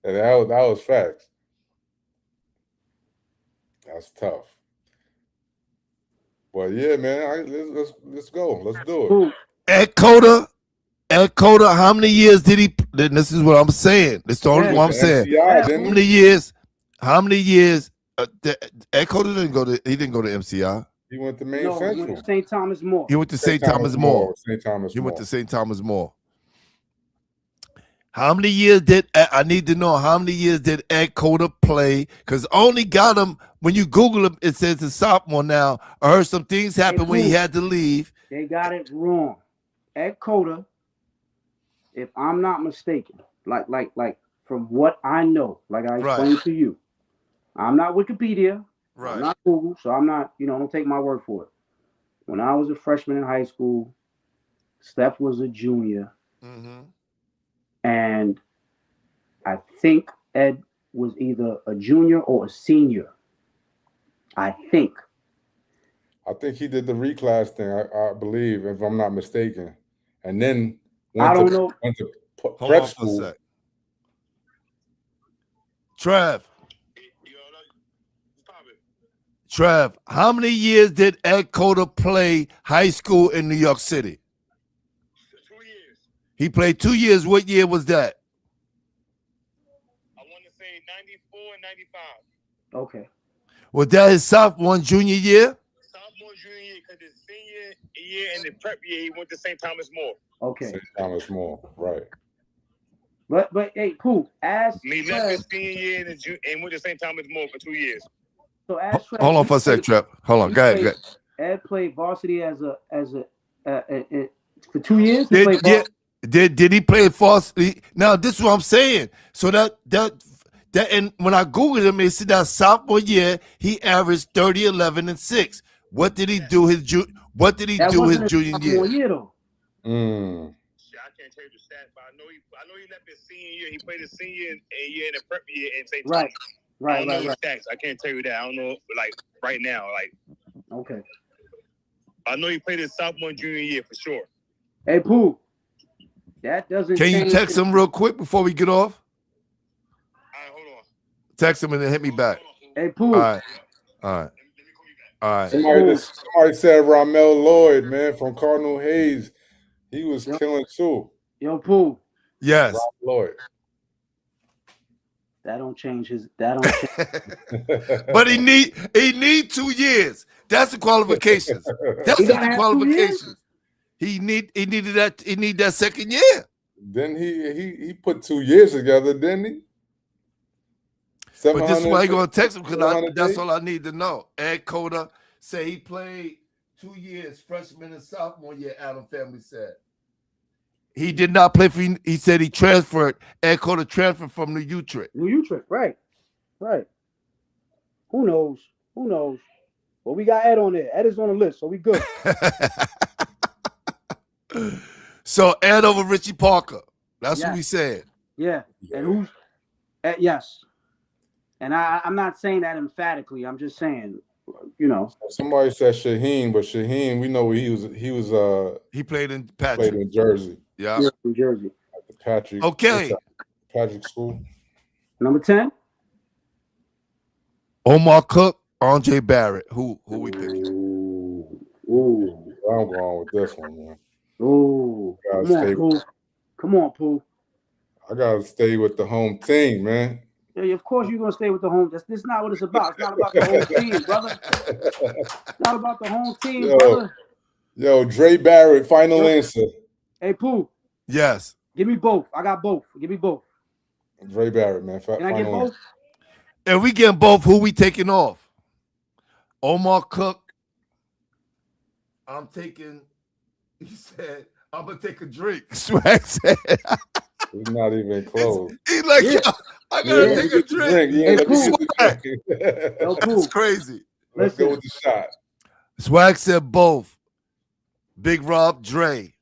that was facts. That's tough. But yeah, man, let's go. Let's do it. Ed Cota, how many years did he? This is what I'm saying. This is the only one I'm saying. MCI, how many years? Ed Cota didn't go to MCI. He went to Maine Central. He went to St. Thomas More. He went to St. Thomas More. St. Thomas. He went to St. Thomas More. How many years did I need to know? How many years did Ed Cota play? Because only got him when you Google him. It says a sophomore now. I heard some things happen when he had to leave. They got it wrong. Ed Cota, if I'm not mistaken, like from what I know, like I explained to you, I'm not Wikipedia, I'm not Google, so I'm not, don't take my word for it. When I was a freshman in high school, Steph was a junior, and I think Ed was either a junior or a senior. I think he did the reclass thing, I believe, if I'm not mistaken. And then went to prep school. Trev, how many years did Ed Cota play high school in New York City? 2 years. He played 2 years. What year was that? I want to say 94 and 95. Okay. Was that his sophomore and junior year? Sophomore, junior year, because his senior year and the prep year, he went to St. Thomas More. Okay. St. Thomas More, right. But hey, Pooh, ask he left his senior year and went to St. Thomas More for 2 years. So ask Trev, hold on for a sec, Trev. Hold on. Go ahead. Ed played varsity as a for 2 years. Did he play varsity? Now this is what I'm saying. So that and when I googled him, they said that sophomore year he averaged 30, 11, and 6. What did he do his junior year? Though. I can't tell you the stats, but I know he left his senior year. He played his senior year in the prep year in St. Thomas. I don't know the stats. I can't tell you that. I don't know, like right now. Okay. I know he played his sophomore and junior year for sure. Hey, Pooh, that doesn't. Can you text him real quick before we get off? All right, hold on. Text him and then hit me back. Hey, Pooh. All right. Somebody said Ramel Lloyd, man, from Cardinal Hayes. He was killing too. Yo, Pooh. Yes. Ron Lloyd. That don't change. But he need 2 years. That's the qualifications. That's the qualifications. He need that second year. Then he put 2 years together, didn't he? But this is why you're gonna text him, because that's all I need to know. Ed Cota said he played 2 years, freshman and sophomore year. Adam Family said he did not play for. He said he transferred. Ed Cota transferred from New Utrecht. Right. Who knows? Well, we got Ed on there. Ed is on the list, so we good. So Ed over Richie Parker. That's what we said. Yeah. And who's yes. And I'm not saying that emphatically. I'm just saying, Somebody said Shaheen, but Shaheen, we know he played in Patrick. Played in Jersey. Yeah. In Jersey. At the Patrick. Okay. Patrick School. Number 10. Omar Cook, Andre Barrett. Who we picking? Ooh. I'm going with this one, man. Ooh. Come on, Pooh. I gotta stay with the home team, man. Yeah, of course you're gonna stay with the home. This is not what it's about. It's not about the whole team, brother. It's not about the whole team, brother. Yo, Dre Barrett, final answer. Hey, Pooh. Yes. Give me both. I got both. Give me both. Dre Barrett, man. Can I get both? And we getting both. Who we taking off? Omar Cook. I'm taking. He said, "I'm gonna take a drink." Swag said. He's not even close. He's like, yo, I gotta take a drink. That's crazy. Let's go with the shot. Swag said both. Big Rob, Dre.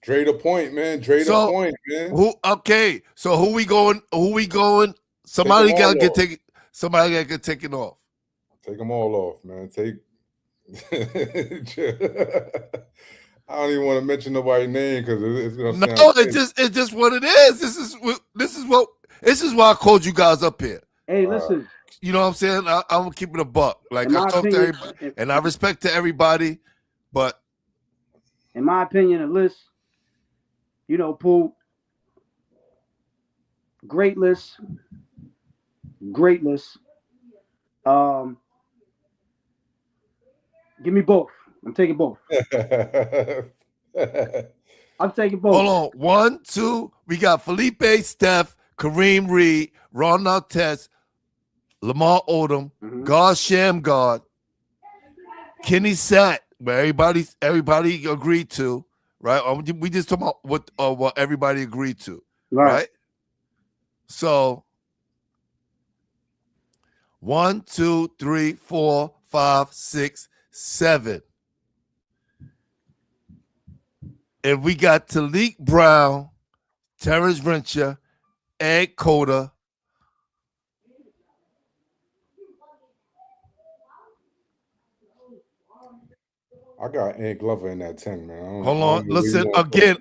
Dre the point, man. Dre the point, man. Okay, so who we going? Somebody gotta get taken. Somebody gotta get taken off. Take them all off, man. I don't even want to mention nobody's name because it's gonna sound it's just what it is. This is why I called you guys up here. Hey, listen. You know what I'm saying? I'm gonna keep it a buck. Like I talk to everybody, and I respect to everybody, but in my opinion, a list, Pooh, great list. Give me both. I'm taking both. I'm taking both. Hold on. 1, 2. We got Felipe, Steph, Kareem Reed, Ron Artest, Lamar Odom, God Shamgard, Kenny Satt, where everybody agreed to, right? We just talking about what everybody agreed to, right? So 1, 2, 3, 4, 5, 6, 7. And we got Talik Brown, Terrence Rencher, Ed Cota. I got Ed Glover in that 10, man. Hold on. Listen, again.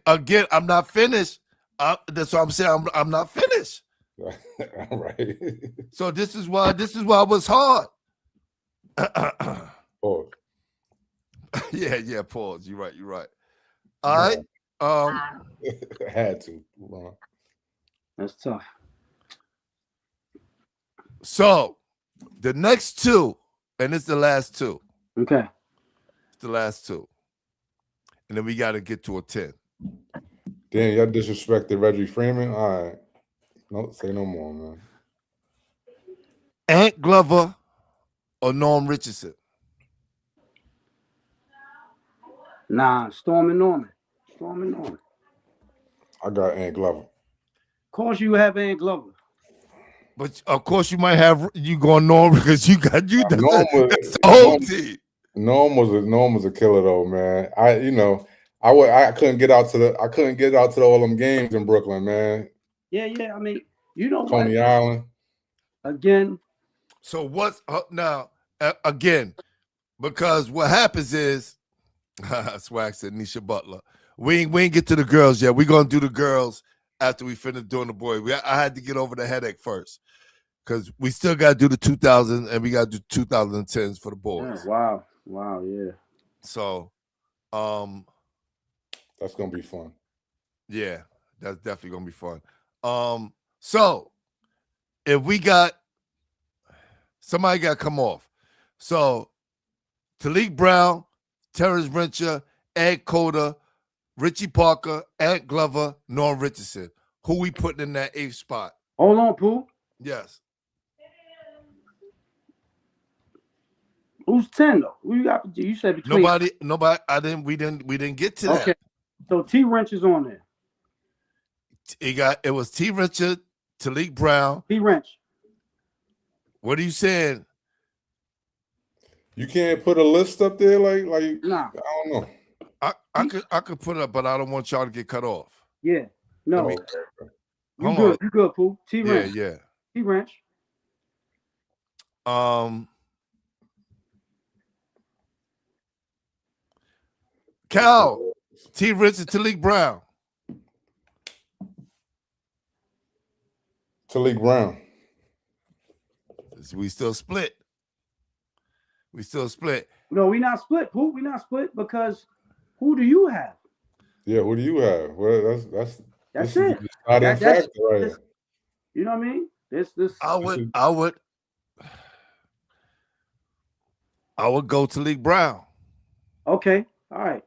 I'm not finished. That's what I'm saying. I'm not finished. All right. So this is why it was hard. Pause. Yeah, pause. You're right. All right. Had to. Ron. That's tough. So the next two, and it's the last two. Okay. It's the last two. And then we got to get to a 10. Damn, y'all disrespected Reggie Freeman? All right. No, say no more, man. Ant Glover or Norm Richardson? Nah, Storm and Norman. I got Ant Glover. Of course you have Ant Glover. But of course you might have you going Norm because you got you. That's the whole team. Norm was a killer though, man. I couldn't get out to the all them games in Brooklyn, man. Yeah. I mean, you know Coney what? Island. Again. So what's now again? Because what happens is, Swag said Nisha Butler. We ain't get to the girls yet. We're gonna do the girls after we finish doing the boys. I had to get over the headache first because we still got to do the 2000s and we got to do 2010s for the boys. Yeah, wow, yeah. So, that's gonna be fun. Yeah, that's definitely gonna be fun. So if we got somebody got to come off, so Talik Brown, Terrence Rencher, Ed Cota, Richie Parker, Ant Glover, Norm Richardson. Who we putting in that 8th spot? Hold on, Pooh. Yes. Who's 10 though? Who you got? You said between nobody. We didn't get to that. Okay. So T Wrench is on there. It was T Richard, Talik Brown. T Wrench. What are you saying? You can't put a list up there like nah. I don't know. I could put it up, but I don't want y'all to get cut off. Yeah. No. You good, Pooh. T Wrench. Yeah. T Wrench. Cal, T Richard, Talik Brown. Talik Brown. We still split. No, we not split, Pooh. We not split because who do you have? Yeah, who do you have? Well, that's it. That's factor right here. You know what I mean? This. I would go to Talik Brown. Okay. All right.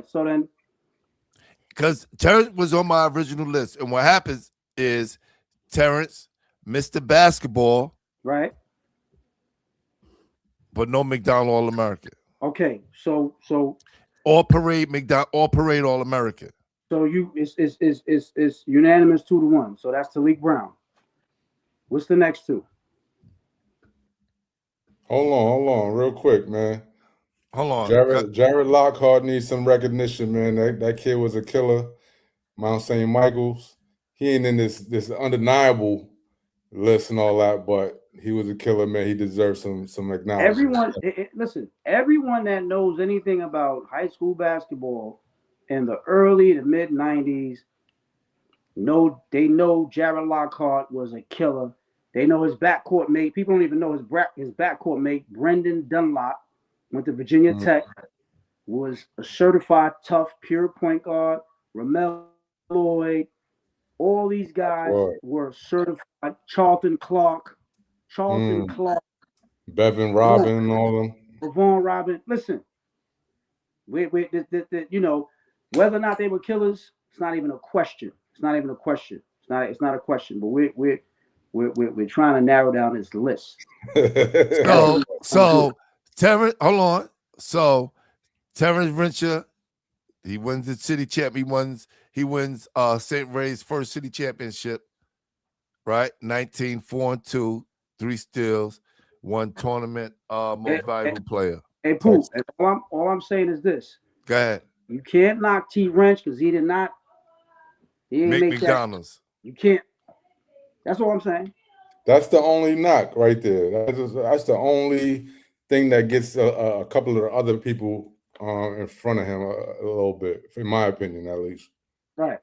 So then, because Terrence was on my original list, and what happens is Terrence, Mr. Basketball, right? But no McDonald All-American. Okay, so all parade All-American. So it's unanimous 2-1. So that's Talik Brown. What's the next two? Hold on, real quick, man. Hold on. Jared Lockhart needs some recognition, man. That kid was a killer. Mount St. Michael's. He ain't in this undeniable list and all that, but he was a killer, man. He deserves some acknowledgement. Everyone that knows anything about high school basketball in the early to mid 90s, they know Jared Lockhart was a killer. They know his backcourt mate. People don't even know his backcourt mate, Brendan Dunlop, went to Virginia Tech, was a certified tough, pure point guard. Ramel Lloyd, all these guys were certified. Charlton Clark, Bevan Robin, all them. Ravon Robin. Listen, Whether or not they were killers, it's not even a question. It's not even a question. It's not a question. But we're trying to narrow down this list. So Terrence, hold on. So Terrence Rencher, he wins the city champ. He wins St. Ray's first city championship, right? 19-4-2, 3 steals, 1 tournament most valuable player. Hey, Pooh, all I'm saying is this. Go ahead. You can't knock T Wrench because he didn't make McDonald's. That. You can't. That's all I'm saying. That's the only knock right there. That's the only thing that gets a couple of the other people in front of him a little bit, in my opinion, at least. Right.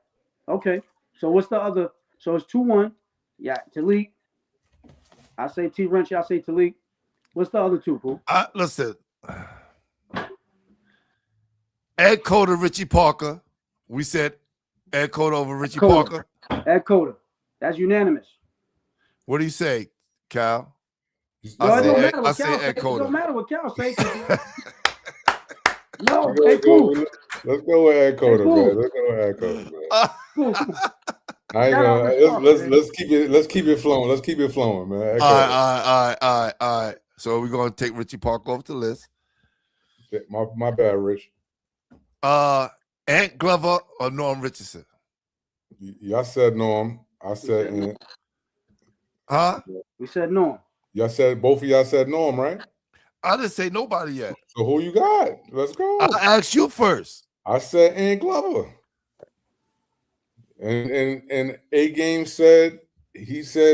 Okay. So what's the other? So it's 2-1. Yeah, Talik. I say T Wrench. I say Talik. What's the other two, Pooh? Listen. Ed Cota, Richie Parker. We said Ed Cota over Richie Parker. Ed Cota. That's unanimous. What do you say, Cal? I say Ed Cota. It don't matter what Cal say. No, let's go with Ed Cota, man. Let's go with Ed Cota, man. I ain't gonna, let's keep it flowing. Let's keep it flowing, man. All right. So we're gonna take Richie Parker off the list. My bad, Rich. Ant Glover or Norm Richardson? Y'all said Norm. I said Ant. Huh? We said Norm. Y'all said both of y'all said Norm, right? I didn't say nobody yet. So who you got? Let's go. I asked you first. I said Ant Glover. And A Game said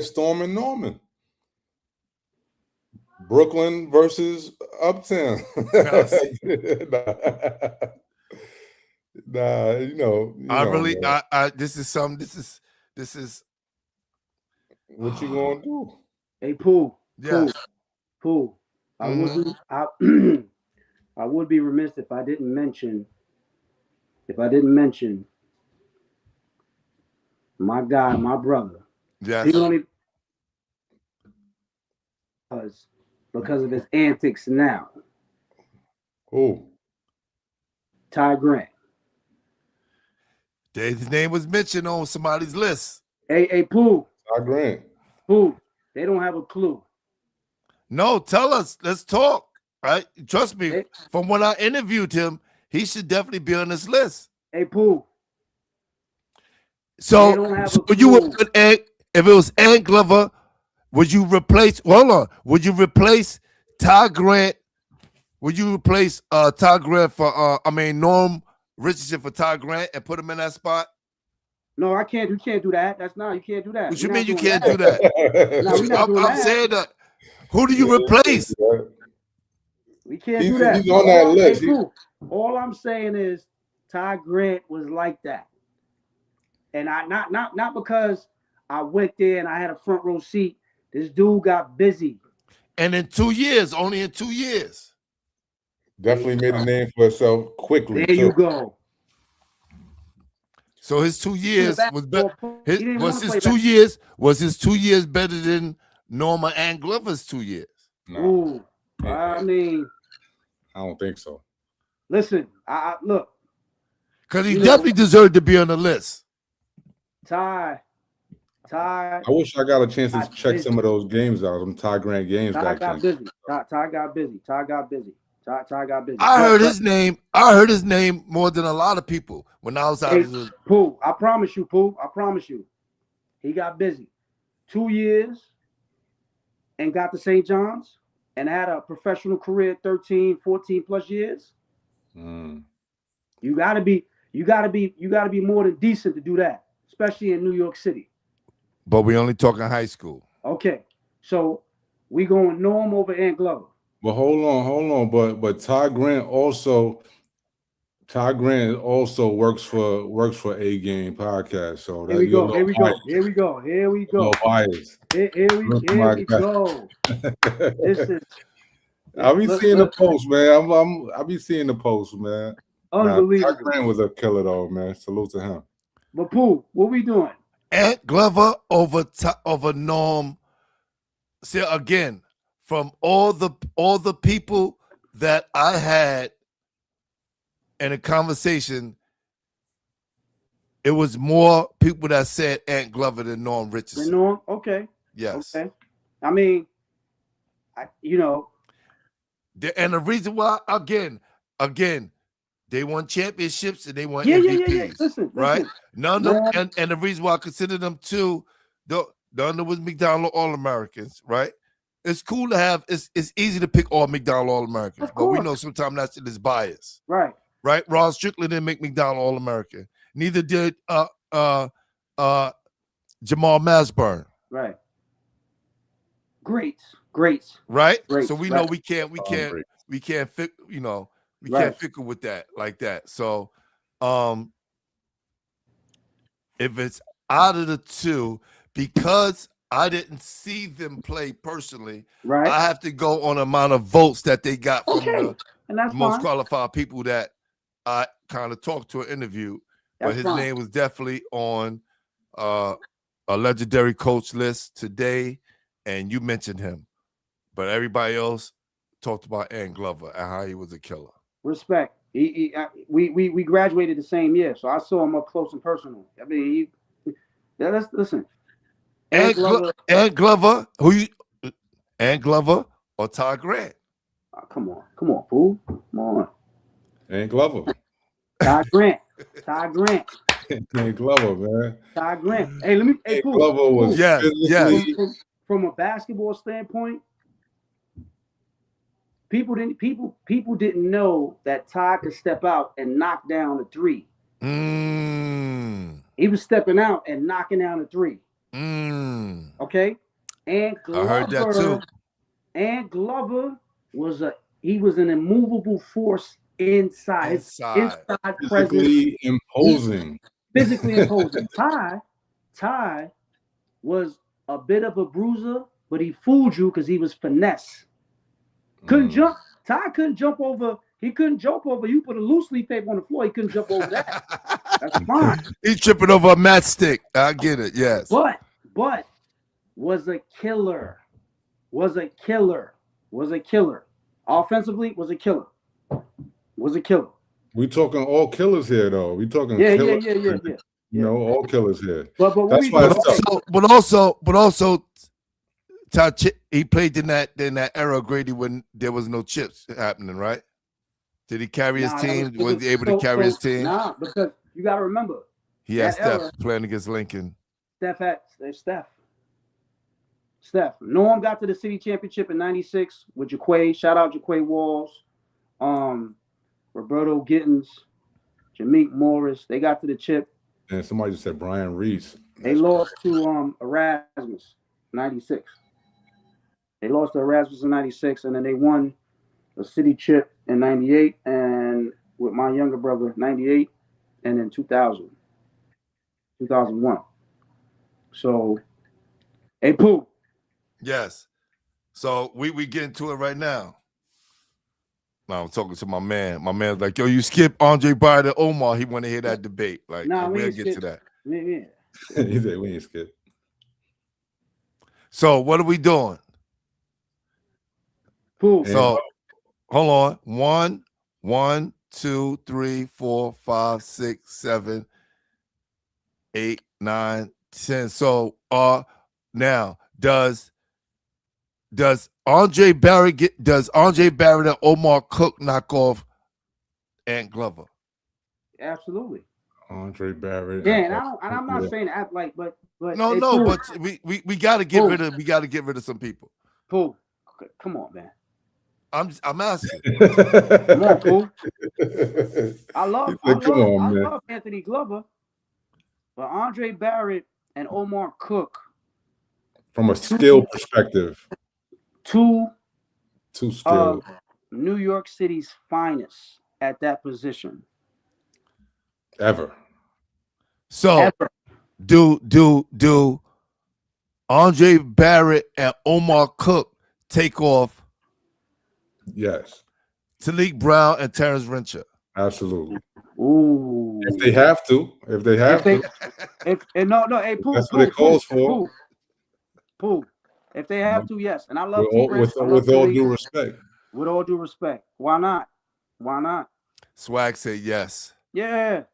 Storm and Norman. Brooklyn versus Uptown. Nah, this is what you gonna do? Hey, Pooh. Yeah. Pooh. I would be remiss if I didn't mention my guy, my brother. Yes. He only because of his antics now. Who? Ty Grant. His name was mentioned on somebody's list. Hey, Pooh. Ty Grant. Pooh. They don't have a clue. No, tell us. Let's talk. Right? Trust me. From when I interviewed him, he should definitely be on this list. Hey, Pooh. So you would put if it was Ant Glover, would you replace? Hold on. Would you replace Ty Grant? Would you replace Ty Grant for Norm Richardson for Ty Grant and put him in that spot? No, I can't. You can't do that. You can't do that. What you mean you can't do that? No, I'm saying that. Who do you replace? We can't do that. He's on that list. All I'm saying is Ty Grant was like that, and I not because I went there and I had a front row seat. This dude got busy. And in 2 years, only in 2 years. Definitely made a name for himself quickly. There you go. So his 2 years was better. Was his 2 years better than Norma Ann Glover's 2 years? No. Ooh, I mean, I don't think so. Listen, I look. Because he definitely deserved to be on the list. Ty. I wish I got a chance to check some of those games out. Some Ty Grant games back then. Ty got busy. I heard his name. I heard his name more than a lot of people when I was out. Pooh, I promise you, Pooh. I promise you. He got busy. 2 years and got to St. John's and had a professional career 13, 14 plus years. You gotta be more than decent to do that, especially in New York City. But we only talking high school. Okay. So we going Norm over Ant Glover. But hold on. But Ty Grant also works for A Game podcast. So Here we go. Here we go. Bias. Here we go. This is. I'll be seeing the post, man. I'll be seeing the post, man. Unbelievable. Ty Grant was a killer, though, man. Salute to him. But Pooh, what we doing? Ant Glover over Norm. See, again, from all the people that I had in a conversation, it was more people that said Ant Glover than Norm Richardson. Norm? Okay. Yes. Okay. I mean, And the reason why, again, they won championships and they won yeah. MVPs. Listen. Right? None of them, and the reason why I consider them two, none was McDonald All-Americans, right? It's cool to have. It's easy to pick all McDonald All-Americans, but we know sometimes that's is bias. Right. Right? Ron Strickland didn't make McDonald All-American. Neither did Jamal Masburn. Right. Greats. Right? Greats, So we know we can't fit, we can't fickle with that like that. So if it's out of the two, because I didn't see them play personally, right, I have to go on the amount of votes that they got from the most fine. qualified people that I kind of talked to an interview. But his name was definitely on a legendary coach list today, and you mentioned him. But everybody else talked about Ant Glover and how he was a killer. Respect. We graduated the same year, so I saw him up close and personal. I mean, let's listen. Ant Glover, Ant Glover or Ty Grant? Oh, come on, fool. Come on. Ant Glover. Ty Grant. Ant Glover, man. Ty Grant. Hey, Ant Glover was yes. From a basketball standpoint, people didn't know that Ty could step out and knock down a three. He was stepping out and knocking down a three. Okay, and Glover, I heard that too. And Glover was an immovable force inside. Inside physically imposing. Ty was a bit of a bruiser, but he fooled you because he was finesse. Couldn't jump. Ty couldn't jump over. He couldn't jump over. You put a loose leaf paper on the floor. He couldn't jump over that. That's fine. He's tripping over a matchstick. I get it. Yes. But was a killer. Offensively, was a killer. We talking all killers here, though. We talking yeah. You know, all killers here. But that's why but also, Ty, he played in that era, Grady, when there was no chips happening, right? Did he carry his team? Was he able to carry his team? Nah, because you got to remember. He had Steph playing against Lincoln. Steph. Norm got to the city championship in '96 with Jaquay. Shout out Jaquay Walls, Roberto Gittins, Jameek Morris. They got to the chip. And somebody just said Brian Reese. They lost to Erasmus '96. They lost to Erasmus in '96, and then they won the city chip in '98, and with my younger brother '98, and then 2001. So, hey, Pooh. Yes. So we get into it right now. Now I'm talking to my man. My man's like, yo, you skip Andre Bryant and Omar. He want to hear that debate. Like, we'll get to that. Yeah. He said we ain't skip. So what are we doing? Pooh. So hold on. 1, 2, 3, 4, 5, 6, 7, 8, 9, 10. So now does Andre Barrett and Omar Cook knock off Ant Glover? Absolutely. Andre Barrett. Yeah, and I'm not saying that like, but no, but we gotta get rid of some people. Pooh, come on, man. I'm asking. Come on, Pooh. I love Anthony Glover, but Andre Barrett and Omar Cook. From a skill perspective. Two skilled. New York City's finest at that position. Ever. So do Andre Barrett and Omar Cook take off? Yes. Talik Brown and Terrence Rencher. Absolutely. Ooh. If they have to. No, hey, Pooh. That's what it calls for. Pooh. If they have to, yes. And I love with all due respect. With all due respect. Why not? Swag said yes. Yeah.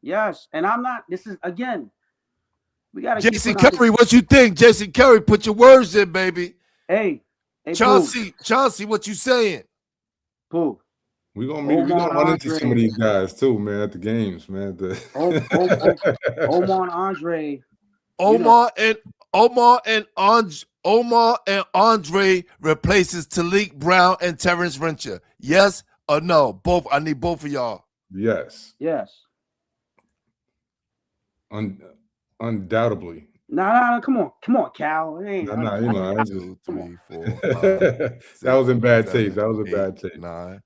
Yes, and I'm not. This is again. We gotta Jason keep Curry, what you think? Jason Curry, put your words in, baby. Hey, Chauncey, what you saying? Pooh. We gonna run into some of Andre. these guys too, man, at the games, man. Omar and Andre. Omar and Andre replaces Talik Brown and Terrence Rencher. Yes or no? Both. I need both of y'all. Yes. Yes. Undoubtedly. Nah, come on, Cal. It ain't, Nah, you know, 2, 3, 4, 5. that 6, was in bad 7, taste. That was a 8, bad taste. 9.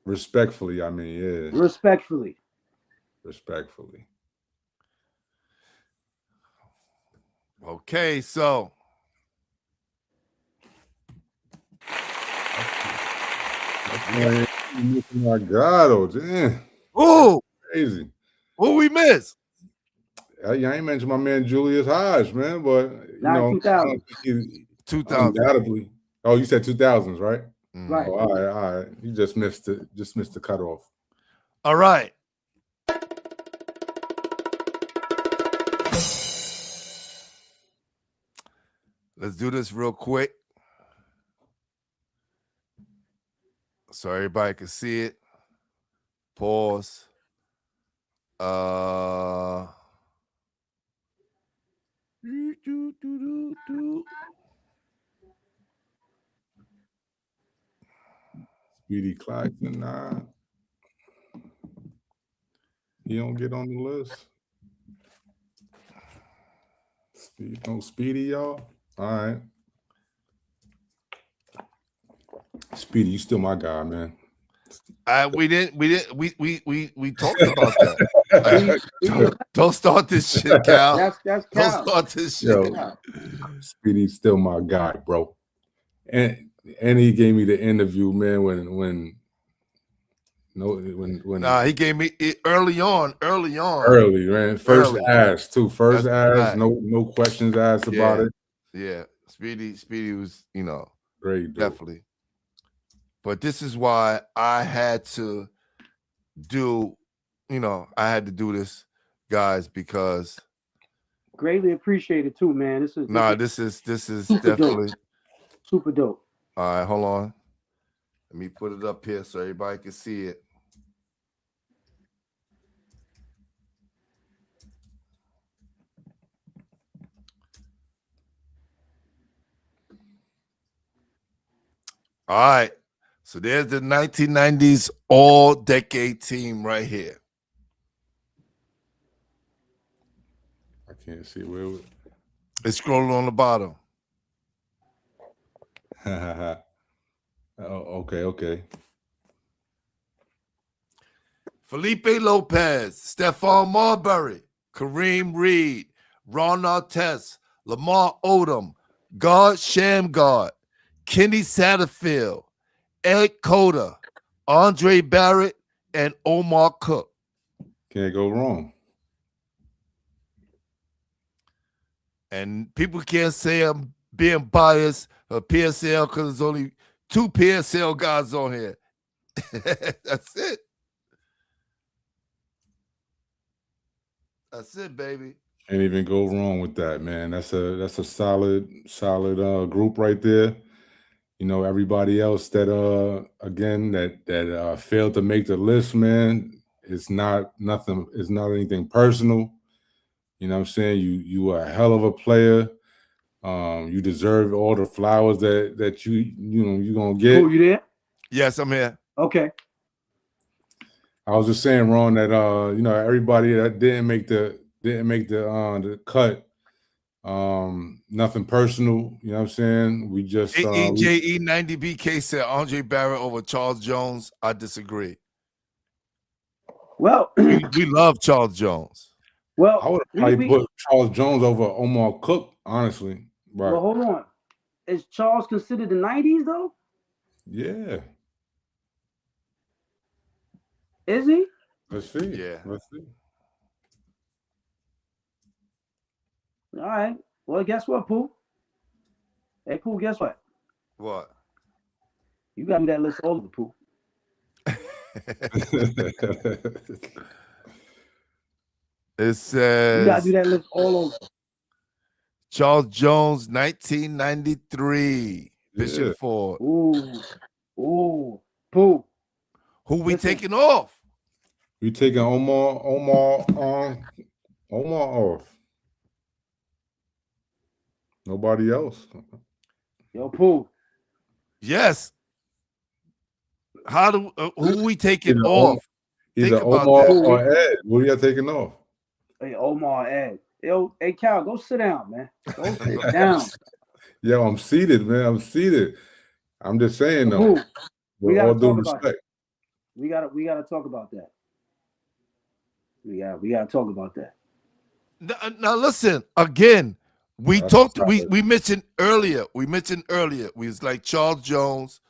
Respectfully, I mean, yeah. Respectfully. Okay, so my God, oh damn. Ooh, Crazy. what we miss? I ain't mentioned my man Julius Hodge, man, but you know, 2000. 2000. Undoubtedly. Oh, you said 2000s, right? Right. Oh, all right. You just missed the cutoff. All right. Let's do this real quick so everybody can see it. Pause. Speedy Claxton, nah. He don't get on the list. Speedy, y'all. All right. Speedy, you still my guy, man. We talked about that. Don't start this shit, Cal. That's Cal. Don't start this shit. Yo, Speedy's still my guy, bro. And he gave me the interview, man, when Nah, he gave me it early on, man. First asked, too. First asked, no questions asked about it. Yeah. Speedy was, great, dude. Definitely. But this is why I had to do, I had to do this, guys, because greatly appreciated too, man. This is definitely super dope. All right, hold on. Let me put it up here so everybody can see it. All right. So there's the 1990s all-decade team right here. I can't see where it's scrolling on the bottom. Okay. Felipe Lopez, Stephon Marbury, Kareem Reed, Ron Artest, Lamar Odom, Guard Shamgard, Kenny Satterfield, Ed Cota, Andre Barrett, and Omar Cook. Can't go wrong. And people can't say I'm being biased for PSL because there's only 2 PSL guys on here. That's it. That's it, baby. Can't even go wrong with that, man. That's a solid group right there. Everybody else that again that failed to make the list, man, it's not anything personal. You know what I'm saying? You are a hell of a player. You deserve all the flowers that you're gonna get. Cool, you there? Yes, I'm here. Okay. I was just saying, Ron, that everybody that didn't make the cut. Nothing personal, you know what I'm saying? We just AEJE90BK said Andre Barrett over Charles Jones. I disagree. Well, we love Charles Jones. Well, I would probably put Charles Jones over Omar Cook, honestly. Right. Well, hold on. Is Charles considered the 90s though? Yeah. Is he? Let's see. Yeah. Let's see. All right. Well, guess what, Pooh? Hey, Pooh, guess what? What? You got me that list all over, Pooh. It You gotta do says that list all over. Charles Jones, 1993, Yeah. Bishop Ford. Ooh, Pooh. Who we Listen. taking off? We taking Omar off. Nobody else. Yo, Pooh. Yes. How do who we taking Either off? Either Think about Omar that. or Ed. What are you taking off? Hey, Omar, Ed. Yo, hey, Cal, go sit down, man. Go sit down. Yo, I'm seated, man. I'm seated. I'm just saying though, Pooh, we with all gotta due talk about respect. it. We gotta talk about that. We gotta talk about that. Now listen again. We That's talked. solid. We mentioned earlier. We was like Charles Jones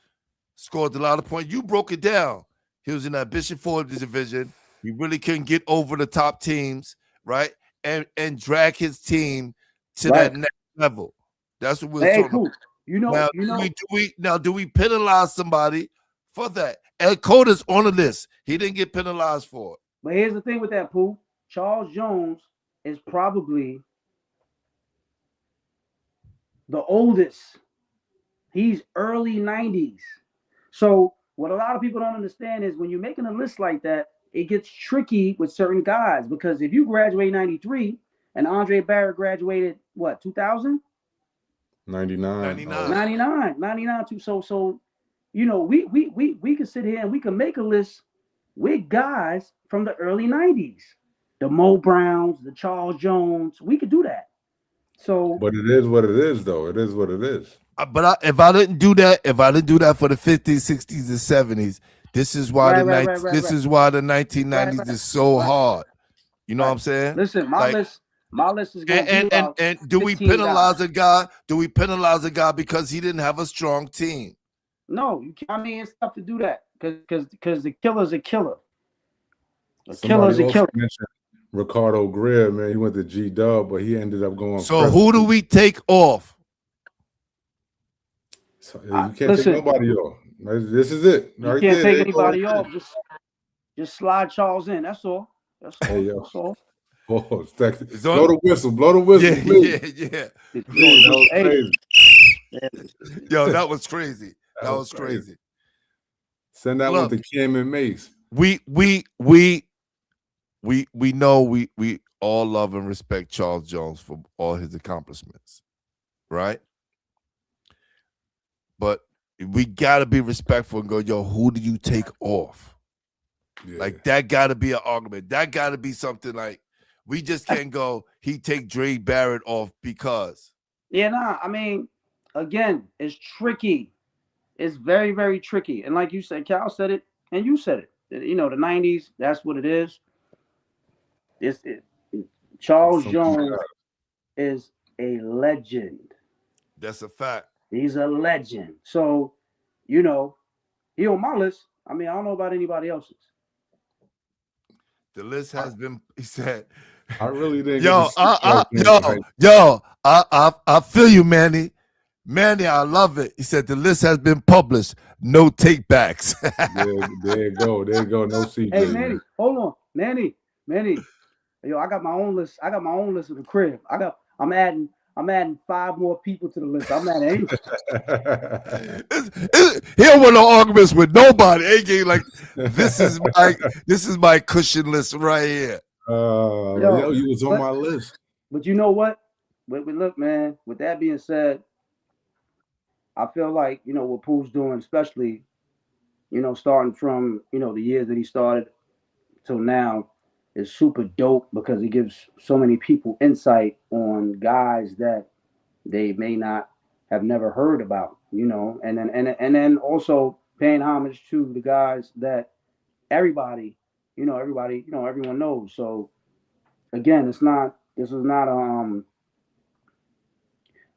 scored a lot of points. You broke it down. He was in that Bishop Ford division. He really couldn't get over the top teams, right? And drag his team to Right. that next level. That's what we're Hey, talking about. Pooh. You know, Now, do we penalize somebody for that? Ed Coda's on the list. He didn't get penalized for it. But here's the thing with that, Pooh. Charles Jones is probably the oldest. He's early 90s. So what a lot of people don't understand is when you're making a list like that, it gets tricky with certain guys because if you graduate 93 and Andre Barrett graduated what 2000? 99. 99. 99 too. So you know, we can sit here and we can make a list with guys from the early 90s. The Mo Browns, the Charles Jones, we could do that. So But it is what it is, though. It is what it is. But if I didn't do that for the 50s, 60s, and 70s, this is why is why the 1990s is so hard. You know what I'm saying? Listen, my list is going to be about and do we 15 penalize guys. a guy? Do we penalize a guy because he didn't have a strong team? No, you can't. I mean, it's tough to do that because the killer's a killer. Somebody also mentioned Ricardo Greer, man. He went to G-Dub, but he ended up going. So who do we take off? So, you can't take nobody off. This is it. You can't take anybody off. Just slide Charles in. That's all. That's all. Hey, yo. That's all. Oh, blow the whistle. Blow the whistle, please. Yeah. Please, that was crazy. Yo, that was crazy. That was crazy. Send that one to Cam and Mace. We know we all love and respect Charles Jones for all his accomplishments, right? But we gotta be respectful and go, yo, who do you take off? Yeah. Like that gotta be an argument. That gotta be something like we just can't go, he take Dre Barrett off because. Yeah, I mean, again, it's tricky. It's very, very tricky. And like you said, Cal said it, and you said it. You know, the 90s, that's what it is. Charles Jones is a legend. That's a fact. He's a legend. So, you know, he on my list. I mean, I don't know about anybody else's. The list has been, he said. I really didn't. I feel you, Manny. Manny, I love it. He said the list has been published. No take backs. There you go. No CJ. Hey, Manny, hold on. Manny. Yo, I got my own list. I got my own list of the crib. I'm adding 5 more people to the list. I'm adding 8. He don't want no arguments with nobody. AJ, like this is my cushion list right here. Yo, you was on my list. But you know what? But look, man, with that being said, I feel like, you know, what Pooh's doing, especially, you know, starting from, you know, the years that he started till now, is super dope because it gives so many people insight on guys that they may not have never heard about, you know, and then also paying homage to the guys that everyone knows. So again, this is not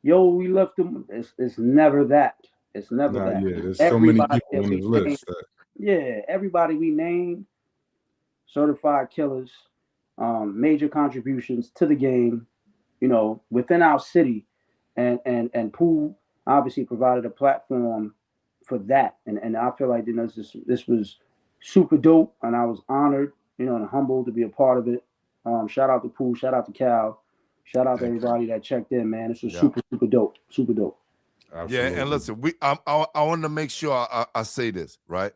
yo, we left them. It's never that. It's never that. Yeah, there's so many people on this list. Yeah, everybody we named, certified killers, major contributions to the game, you know, within our city, and Pooh obviously provided a platform for that, and I feel like this was super dope, and I was honored, and humbled to be a part of it. Shout out to Pooh, shout out to Cal, shout out to Thank you. everybody that checked in, man. This was Yeah. super dope, super dope. Absolutely. Yeah, and listen, I want to make sure I say this, right?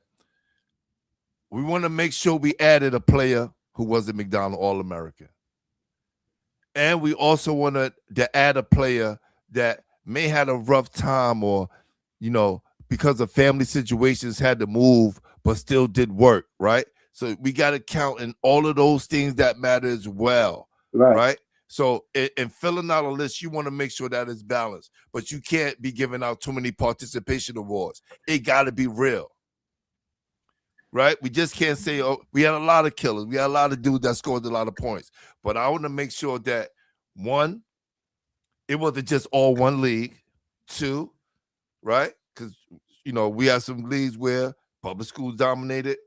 We want to make sure we added a player who was a McDonald All-American. And we also want to add a player that may had a rough time or, because of family situations had to move, but still did work, right? So we got to count in all of those things that matter as well, right? So in filling out a list, you want to make sure that it's balanced, but you can't be giving out too many participation awards. It got to be real, right? We just can't say, oh, we had a lot of killers. We had a lot of dudes that scored a lot of points. But I want to make sure that, one, it wasn't just all one league. Two, right? Because, we have some leagues where public schools dominated,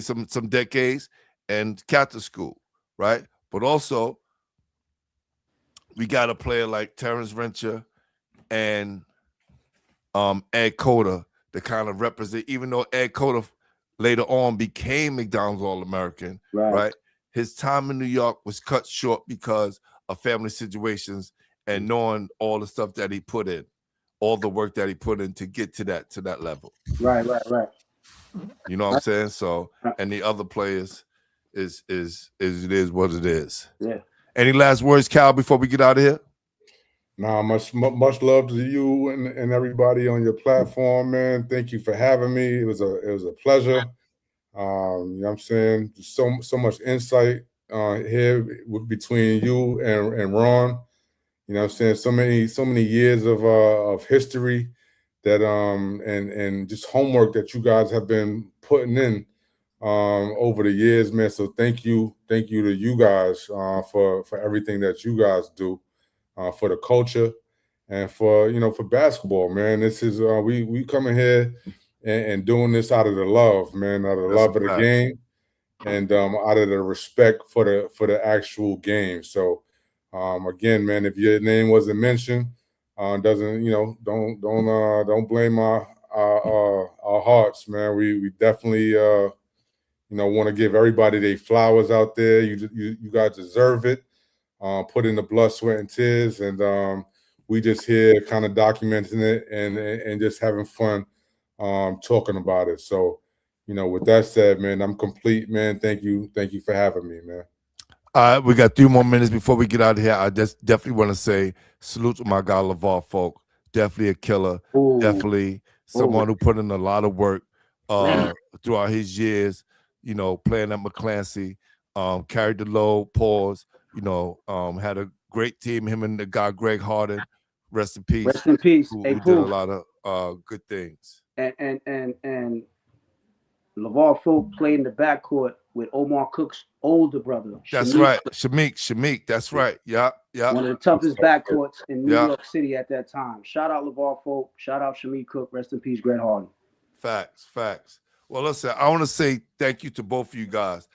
some decades, and Catholic school, right? But also, we got a player like Terrence Rencher and Ed Cota to kind of represent, even though Ed Cota later on became McDonald's All-American, right? His time in New York was cut short because of family situations and knowing all the stuff that he put in, all the work that he put in to get to that level. Right. You know what I'm saying? So, and the other players is it is what it is. Yeah. Any last words, Cal, before we get out of here? Nah, much love to you and everybody on your platform, man. Thank you for having me. It was a pleasure. You know what I'm saying? So much insight here between you and Ron. You know what I'm saying? So many years of history that and just homework that you guys have been putting in over the years, man. So thank you to you guys for everything that you guys do for the culture and for basketball, man. This is we coming here and doing this out of the love, man, out of the love of the game, and out of the respect for the actual game. So again, man, if your name wasn't mentioned, don't blame our hearts, man. We definitely want to give everybody their flowers out there. You guys deserve it. Put in the blood, sweat, and tears, and we just here kind of documenting it and just having fun talking about it. So, with that said, man, I'm complete, man. Thank you for having me, man. We got 3 more minutes before we get out of here. I just definitely want to say salute to my guy LeVar Folk. Definitely a killer. Ooh. Definitely someone who put in a lot of work throughout his years. Playing at McClancy, carried the load. Pause. Had a great team. Him and the guy Greg Harden. Rest in peace. Rest in peace. Who did a lot of good things. And LeVar Folk played in the backcourt with Omar Cook's older brother. That's Shameik. right. Shameik. That's right. Yeah. One of the toughest backcourts in New York City at that time. Shout out LeVar Folk. Shout out Shameik Cook. Rest in peace, Greg Harden. Facts. Well, listen, I want to say thank you to both of you guys.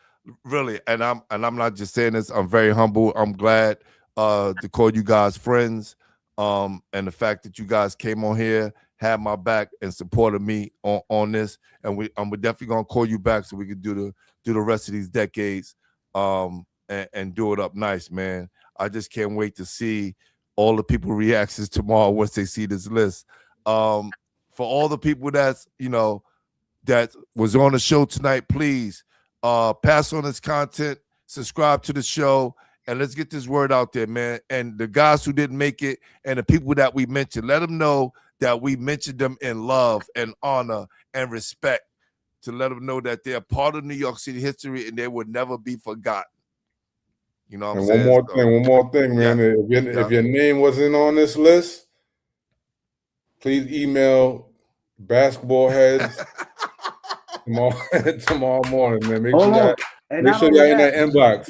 Really, and I'm not just saying this. I'm very humble. I'm glad to call you guys friends. And the fact that you guys came on here, had my back, and supported me on this. And we're definitely gonna call you back so we can do the rest of these decades and do it up nice, man. I just can't wait to see all the people reactions tomorrow once they see this list. For all the people that was on the show tonight, please pass on this content, subscribe to the show, and let's get this word out there, man. And the guys who didn't make it and the people that we mentioned, let them know that we mentioned them in love and honor and respect, to let them know that they're part of New York City history and they would never be forgotten. You know what I'm saying? One more thing, man. If your name wasn't on this list, please email basketball heads tomorrow morning, man. Make sure you're in that inbox.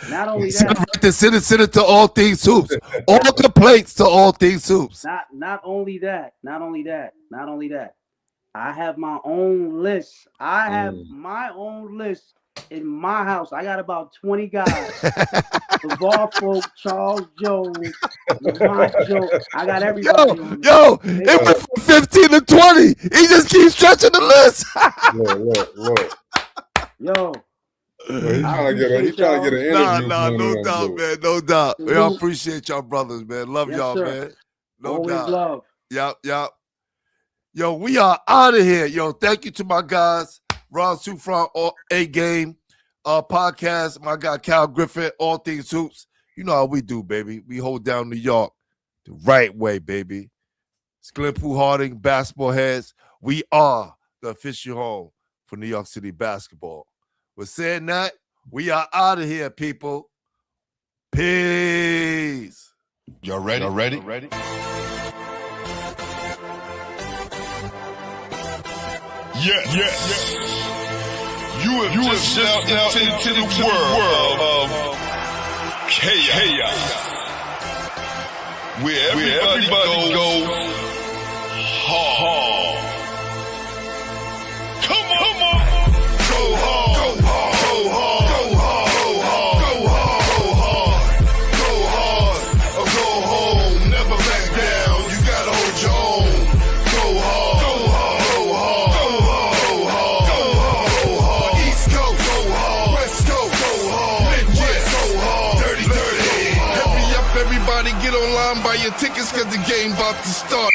Not only that, send it to All Things Hoops. All complaints to All Things Hoops. Not only that. I have my own list. I have my own list in my house. I got about 20 guys. LeVar Folk, Charles Jones, Lamont Jones. I got everybody. It went from 15 to 20. He just keeps stretching the list. Look. Yo, Well, he's I trying to get an appreciate interview. Nah, from no one of them doubt, dudes. man. No doubt. Salute. Y'all appreciate y'all brothers, man. Love Yes, y'all, sir. man. No Always doubt. love. Yup. Yo, we are out of here. Yo, thank you to my guys, Ron Suffrant, A-Game podcast, my guy Cal Griffin, All Things Hoops. You know how we do, baby. We hold down New York the right way, baby. It's Glenn Pooh Harding, Basketball Heads. We are the official home for New York City basketball. With saying that, we are out of here, people. Peace. Y'all ready? Yes. You have just stepped out into the world of chaos. Where everybody goes hard. Come on. Go hard. Go hard. Go hard. Go hard. Go hard. Or go home. Never back down. You gotta hold your own. Go hard. Go hard. Go hard. East Coast. Go hard. West Coast. Go hard. Midwest. Go hard. Dirty. Hurry up, everybody. Get online, buy your tickets, cause the game about to start.